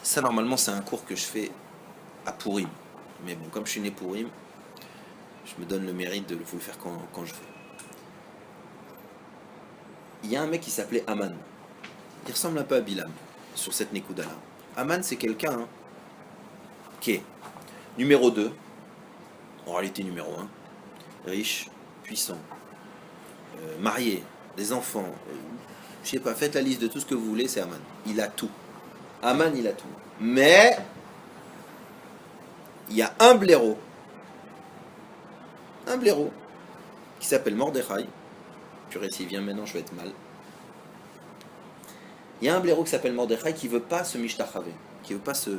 Ça, normalement, c'est un cours que je fais à Pourim. Mais bon, comme je suis né Pourim, je me donne le mérite de vous le faire quand je veux. Il y a un mec qui s'appelait Aman. Il ressemble un peu à Bilam, sur cette Nekuda-là. Aman, c'est quelqu'un qui est numéro 2, en réalité numéro 1, riche, puissant, marié, des enfants, je sais pas, faites la liste de tout ce que vous voulez, c'est Aman. Il a tout. Aman, il a tout. Mais, il y a un blaireau, qui s'appelle Mordechai. Purée, s'il vient maintenant, je vais être mal. Il y a un blaireau qui s'appelle Mordechai qui veut pas se mishtachaver, qui veut pas se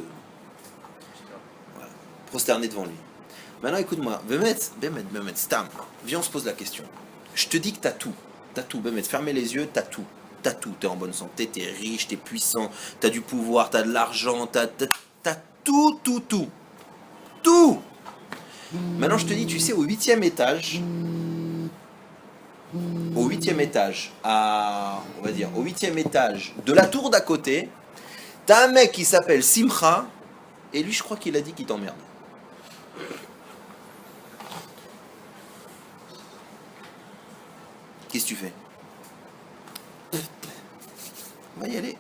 prosterner devant lui. Maintenant, écoute-moi, Bémet, Stam, viens, on se pose la question. Je te dis que t'as tout. T'as tout, Bémet, fermez les yeux, t'as tout. T'as tout, t'es en bonne santé, t'es riche, t'es puissant, t'as du pouvoir, t'as de l'argent, t'as tout. Tout. Maintenant, je te dis, tu sais, au 8e étage, on va dire, au 8e étage de la tour d'à côté, t'as un mec qui s'appelle Simcha, et lui, je crois qu'il a dit qu'il t'emmerde. Qu'est-ce que tu fais? On va y aller.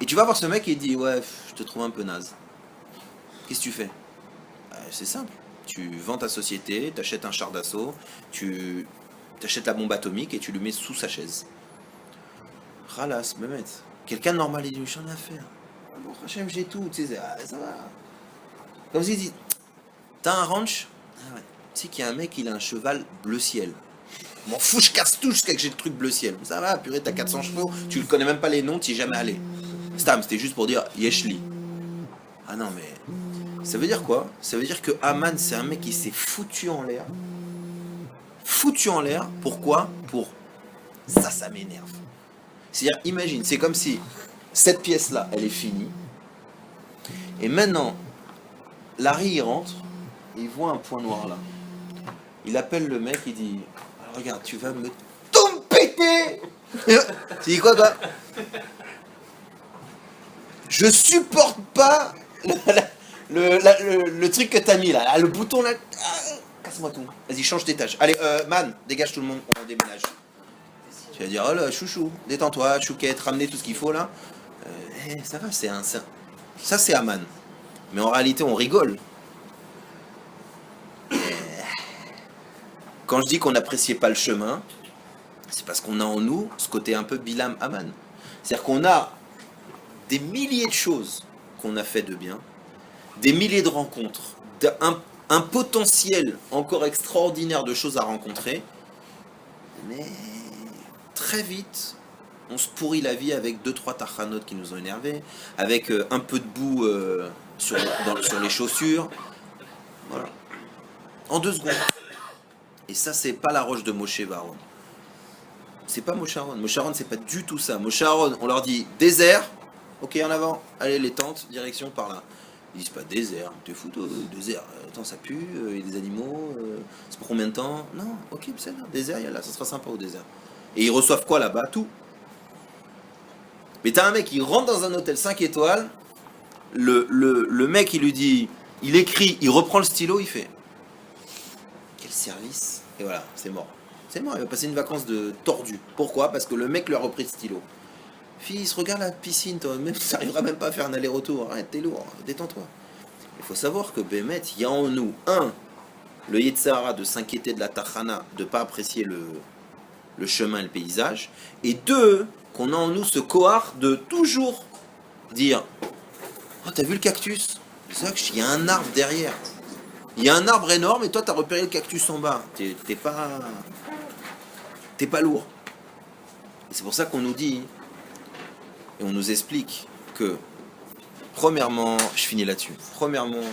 Et tu vas voir ce mec et il dit, ouais, je te trouve un peu naze. Qu'est-ce que tu fais? C'est simple. Tu vends ta société, tu achètes un char d'assaut, tu achètes la bombe atomique et tu le mets sous sa chaise. Ralas, Mehmet. Quelqu'un de normal, il dit, j'en ai affaire. Bon, Hachem, j'ai tout. Tu sais, ça va. Comme s'il dit, t'as un ranch? Ah ouais. Tu sais qu'il y a un mec, il a un cheval bleu ciel. M'en fous, je casse tout jusqu'à que j'ai le truc bleu ciel. Ça va, purée, t'as 400 chevaux, tu le connais même pas les noms, t'y es jamais allé. Stam, c'était juste pour dire Yeshli. Ah non, mais ça veut dire quoi? Ça veut dire que Aman, c'est un mec qui s'est foutu en l'air. Pourquoi? Pour ça m'énerve. C'est-à-dire, imagine, c'est comme si cette pièce-là, elle est finie. Et maintenant, Larry, il rentre, et il voit un point noir là. Il appelle le mec, il dit, regarde, tu vas me tout péter. Tu dis quoi, toi? Je supporte pas le truc que t'as mis là, le bouton là. Casse-moi tout. Vas-y, change d'étage. Allez, man, dégage tout le monde, on déménage. Tu vas dire, oh là, chouchou, détends-toi, chouquette, ramenez tout ce qu'il faut là. Ça va, ça c'est Aman. Mais en réalité, on rigole. Quand je dis qu'on n'appréciait pas le chemin, c'est parce qu'on a en nous ce côté un peu Bilam Aman. C'est-à-dire qu'on a des milliers de choses qu'on a fait de bien, des milliers de rencontres, un potentiel encore extraordinaire de choses à rencontrer, mais très vite, on se pourrit la vie avec 2-3 tachanotes qui nous ont énervés, avec un peu de boue sur les chaussures. Voilà. En 2 secondes. Et ça, c'est pas la roche de Moshe Aaron. C'est pas Moshe Aaron. Moshe Aaron, c'est pas du tout ça. Moshe Aaron, on leur dit désert. Ok, en avant. Allez, les tentes, direction par là. Ils disent pas désert. T'es fou, toi, désert. Attends, ça pue, il y a des animaux. C'est pour combien de temps? Non, ok, c'est là. Désert, il y a là. Ça sera sympa au désert. Et ils reçoivent quoi là-bas? Tout. Mais t'as un mec qui rentre dans un hôtel 5 étoiles. Le mec, il lui dit, il écrit, il reprend le stylo, il fait. Quel service? Et voilà, c'est mort. C'est mort, il va passer une vacance de tordu. Pourquoi? Parce que le mec lui a repris le stylo. Fils, regarde la piscine, toi, même ça n'arrivera même pas à faire un aller-retour. Arrête, t'es lourd, détends-toi. Il faut savoir que Bémet, il y a en nous, le Yetzirah de s'inquiéter de la Tachana, de ne pas apprécier le chemin et le paysage, et 2, qu'on a en nous ce kohar de toujours dire, oh, t'as vu le cactus? C'est ça qu'il y a un arbre derrière. Il y a un arbre énorme et toi t'as repéré le cactus en bas. T'es pas lourd. Et c'est pour ça qu'on nous dit et on nous explique que premièrement, je finis là-dessus. Premièrement,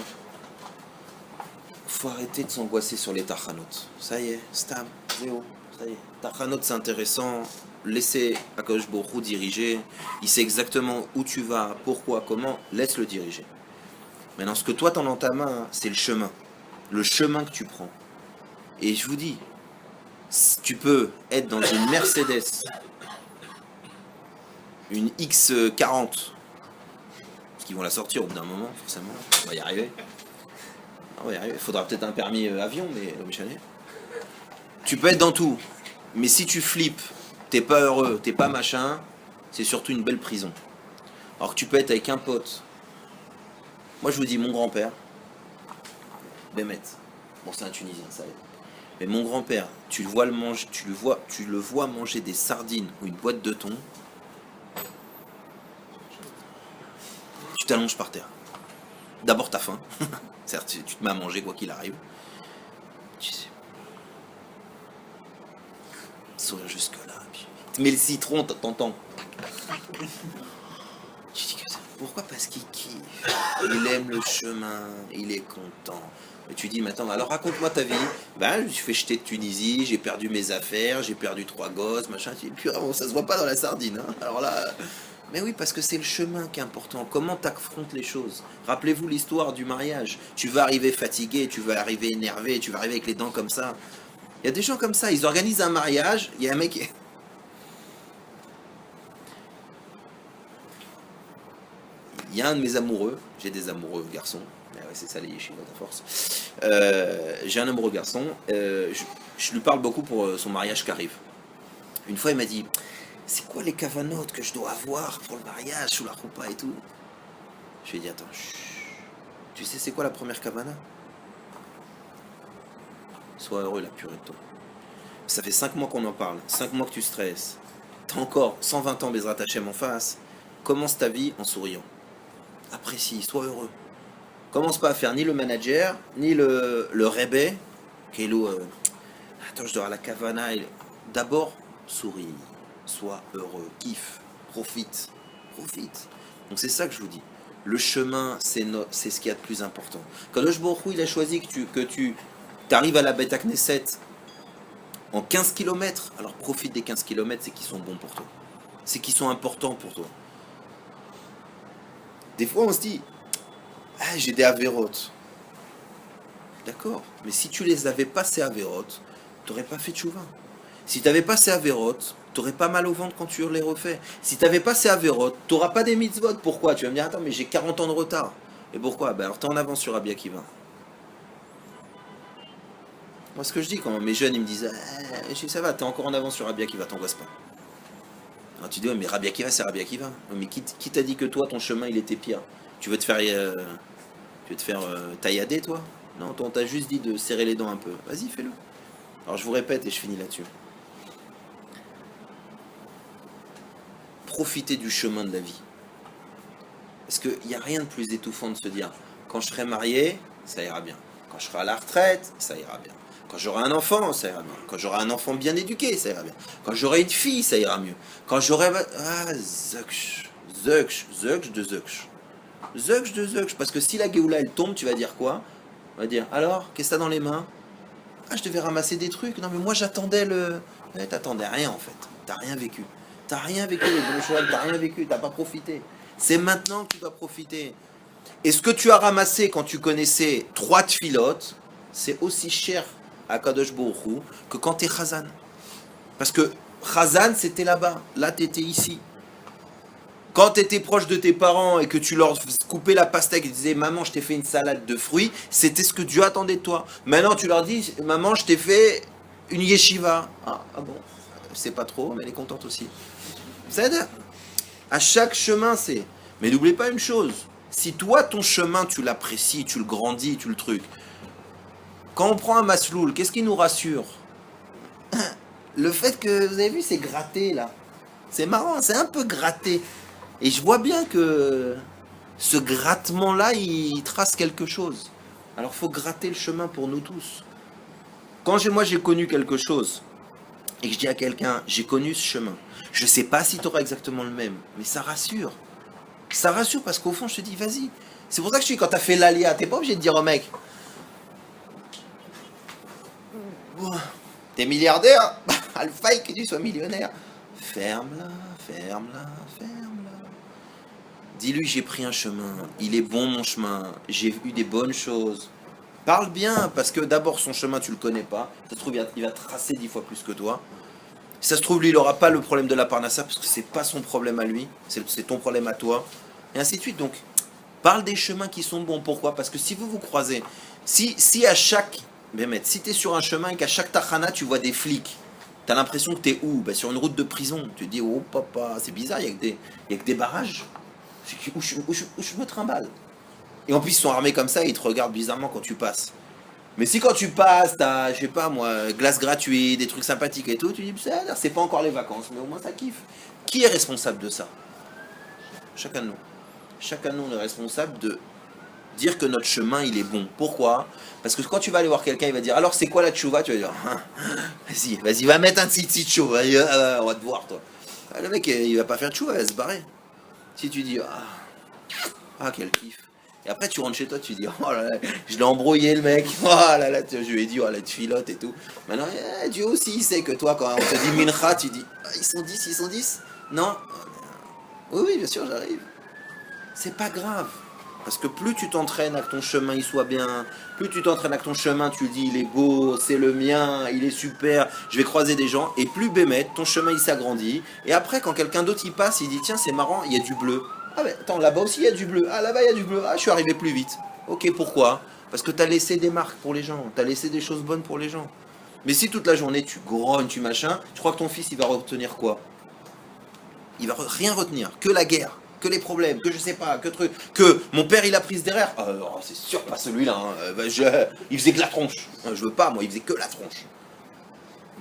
faut arrêter de s'angoisser sur les tachanot. Ça y est, stam, zéro, ça y est. Tachanot c'est intéressant. Laissez Akadosh Baruch Hu diriger. Il sait exactement où tu vas, pourquoi, comment. Laisse-le diriger. Maintenant, ce que toi t'as dans ta main, c'est le chemin. Le chemin que tu prends. Et je vous dis, tu peux être dans une Mercedes, une X40, parce qu'ils vont la sortir au bout d'un moment, forcément, on va y arriver. Il faudra peut-être un permis avion, mais l'homme chalet. Tu peux être dans tout, mais si tu flippes, t'es pas heureux, t'es pas machin, c'est surtout une belle prison. Alors que tu peux être avec un pote. Moi je vous dis, mon grand-père, Bémet. Bon, c'est un Tunisien, ça y est. Mais mon grand-père, tu le vois manger des sardines ou une boîte de thon, tu t'allonges par terre. D'abord t'as faim, certes tu te mets à manger quoi qu'il arrive. Tu sais, sourire jusque là, puis tu mets le citron, t'entends. Tu dis que ça. Pourquoi? Parce qu'il kiffe, il aime le chemin, il est content. Et tu dis, mais attends, alors raconte-moi ta vie. Ben, je me suis fait jeter de Tunisie, j'ai perdu mes affaires, j'ai perdu 3 gosses, machin. Et puis, bon, ça se voit pas dans la sardine. Hein. Alors là, mais oui, parce que c'est le chemin qui est important. Comment t'affrontes les choses? Rappelez-vous l'histoire du mariage. Tu vas arriver fatigué, tu vas arriver énervé, tu vas arriver avec les dents comme ça. Il y a des gens comme ça, ils organisent un mariage, il y a un mec qui... Il y a un de mes amoureux, j'ai des amoureux garçons, ah ouais, c'est ça les yeshivot à force. J'ai un amoureux garçon, je lui parle beaucoup pour son mariage qui arrive. Une fois il m'a dit, c'est quoi les kavanotes que je dois avoir pour le mariage, sous la roupa et tout? Je lui ai dit, attends, tu sais c'est quoi la première kavana? Sois heureux la purée de toi. Ça fait 5 mois qu'on en parle, 5 mois que tu stresses. T'as encore 120 ans Bezrat Hashem en face. Commence ta vie en souriant. Apprécie, sois heureux. Commence pas à faire ni le manager, ni le rebbe. Attends, je dois avoir la kavana. D'abord, souris, sois heureux, kiffe, profite. Donc c'est ça que je vous dis. Le chemin, c'est ce qu'il y a de plus important. Quand Kadosh Baruch Hu, il a choisi que tu arrives à la Beit Knesset en 15 km, alors profite des 15 km, c'est qu'ils sont bons pour toi. C'est qu'ils sont importants pour toi. Des fois, on se dit, ah, j'ai des avérotes. D'accord, mais si tu les avais pas ces avérotes, tu n'aurais pas fait tchouva. Si tu n'avais pas ces avérotes, tu n'aurais pas mal au ventre quand tu les refais. Si tu n'avais pas ces avérotes, tu n'auras pas des mitzvot. Pourquoi? Tu vas me dire, attends, mais j'ai 40 ans de retard. Et pourquoi? Ben alors, tu es en avance sur Rabbi Akiva. Moi, ce que je dis quand mes jeunes, ils me disent, ah, ça va, tu es encore en avance sur Rabbi Akiva, t'angoisse pas. Alors tu dis, ouais, mais Rabbi Akiva, c'est Rabbi Akiva. Mais qui t'a dit que toi, ton chemin, il était pire? Tu veux te faire taillader, toi? Non, on t'a juste dit de serrer les dents un peu. Vas-y, fais-le. Alors je vous répète et je finis là-dessus. Profitez du chemin de la vie. Parce qu'il n'y a rien de plus étouffant de se dire, quand je serai marié, ça ira bien. Quand je serai à la retraite, ça ira bien. Quand j'aurai un enfant, ça ira bien. Quand j'aurai un enfant bien éduqué, ça ira bien. Quand j'aurai une fille, ça ira mieux. Quand j'aurai... Ah, Zuksh de Zuksh. Parce que si la Géoula, elle tombe, tu vas dire quoi? On va dire, alors, qu'est-ce que t'as dans les mains? Ah, je devais ramasser des trucs. Non, mais moi, j'attendais le... T'attendais rien, en fait. T'as rien vécu. T'as rien vécu, les bons choix, t'as rien vécu, t'as pas profité. C'est maintenant que tu dois profiter. Et ce que tu as ramassé quand tu connaissais 3 tfilotes, c'est aussi cher à Kadosh Baruch Hu que quand t'es Chazan. Parce que Chazan, c'était là-bas. Là, t'étais ici. Quand t'étais proche de tes parents et que tu leur coupais la pastèque et tu disais, maman, je t'ai fait une salade de fruits, c'était ce que Dieu attendait de toi. Maintenant, tu leur dis, maman, je t'ai fait une yeshiva. Ah bon, c'est pas trop, mais elle est contente aussi. C'est-à-dire, à chaque chemin, c'est... Mais n'oublie pas une chose. Si toi, ton chemin, tu l'apprécies, tu le grandis, tu le truc. Quand on prend un masloul, qu'est-ce qui nous rassure? Le fait que, vous avez vu, c'est gratté, là. C'est marrant, c'est un peu gratté. Et je vois bien que ce grattement-là, il trace quelque chose. Alors, il faut gratter le chemin pour nous tous. Quand moi, j'ai connu quelque chose, et que je dis à quelqu'un, j'ai connu ce chemin, je ne sais pas si tu auras exactement le même, mais ça rassure. Ça rassure parce qu'au fond, je te dis, vas-y. C'est pour ça que je dis, quand tu as fait l'alia, tu n'es pas obligé de dire au mec, t'es milliardaire, alpha que tu sois millionnaire. Ferme-la. Dis-lui, j'ai pris un chemin, il est bon mon chemin, j'ai eu des bonnes choses. Parle bien, parce que d'abord, son chemin, tu le connais pas. Ça se trouve, il va tracer 10 fois plus que toi. Si ça se trouve, lui, il n'aura pas le problème de la parnassa, parce que c'est pas son problème à lui, c'est ton problème à toi. Et ainsi de suite. Donc, parle des chemins qui sont bons. Pourquoi? Parce que si vous vous croisez, si à chaque... si tu es sur un chemin et qu'à chaque tachana, tu vois des flics, tu as l'impression que tu es où? Sur une route de prison. Tu te dis, oh papa, c'est bizarre, il y a que des barrages. Où je me trimballe. Et en plus, ils sont armés comme ça et ils te regardent bizarrement quand tu passes. Mais si quand tu passes, t'as, je sais pas moi, glace gratuite, des trucs sympathiques et tout, tu dis, c'est pas encore les vacances, mais au moins ça kiffe. Qui est responsable de ça? Chacun de nous. Chacun de nous est responsable de dire que notre chemin il est bon. Pourquoi? Parce que quand tu vas aller voir quelqu'un, il va dire alors c'est quoi la tchouva? Tu vas dire vas-y, va mettre un petit tchou, on va te voir toi. Ah, le mec il va pas faire tchouva, il va se barrer. Si tu dis quel kiff. Et après tu rentres chez toi, tu dis oh là là, je l'ai embrouillé le mec, oh là là, je lui ai dit oh la filote et tout. Maintenant Dieu aussi il sait que toi quand on te dit mincha, tu dis ils sont 10. Non. Oui, bien sûr j'arrive. C'est pas grave. Parce que plus tu t'entraînes à que ton chemin il soit bien, plus tu t'entraînes à que ton chemin tu dis il est beau, c'est le mien, il est super, je vais croiser des gens, et plus bémet, ton chemin il s'agrandit, et après quand quelqu'un d'autre y passe, il dit tiens c'est marrant, il y a du bleu. Ah mais attends là-bas aussi il y a du bleu, ah là-bas il y a du bleu, ah je suis arrivé plus vite. Ok pourquoi? Parce que t'as laissé des marques pour les gens, t'as laissé des choses bonnes pour les gens. Mais si toute la journée tu grognes, tu machin, tu crois que ton fils il va retenir quoi? Il va rien retenir, que la guerre. Que les problèmes, que je sais pas, que mon père il a prise derrière. C'est sûr pas celui-là. Il faisait que la tronche. Je veux pas, moi, il faisait que la tronche.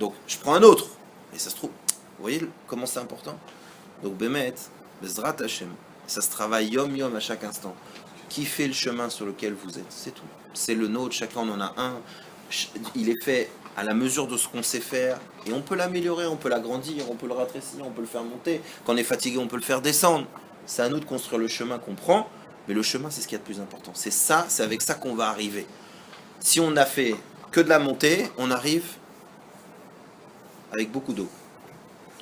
Donc je prends un autre. Et ça se trouve. Vous voyez comment c'est important? Donc Bémet, Bezrat Hashem, ça se travaille yom à chaque instant. Kiffez le chemin sur lequel vous êtes, c'est tout. C'est le nôtre, chacun en a un. Il est fait à la mesure de ce qu'on sait faire. Et on peut l'améliorer, on peut l'agrandir, on peut le rétrécir, on peut le faire monter. Quand on est fatigué, on peut le faire descendre. C'est à nous de construire le chemin qu'on prend, mais le chemin, c'est ce qu'il y a de plus important. C'est ça, c'est avec ça qu'on va arriver. Si on n'a fait que de la montée, on arrive avec beaucoup d'eau.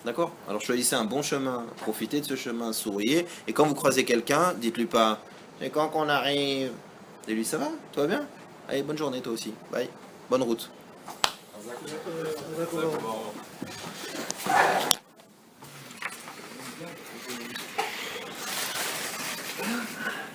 D'accord? Alors choisissez un bon chemin, profitez de ce chemin, souriez, et quand vous croisez quelqu'un, dites-lui pas « C'est quand qu'on arrive ?» Dis-lui « Ça va? Tout va bien? Allez, bonne journée toi aussi. Bye. Bonne route. »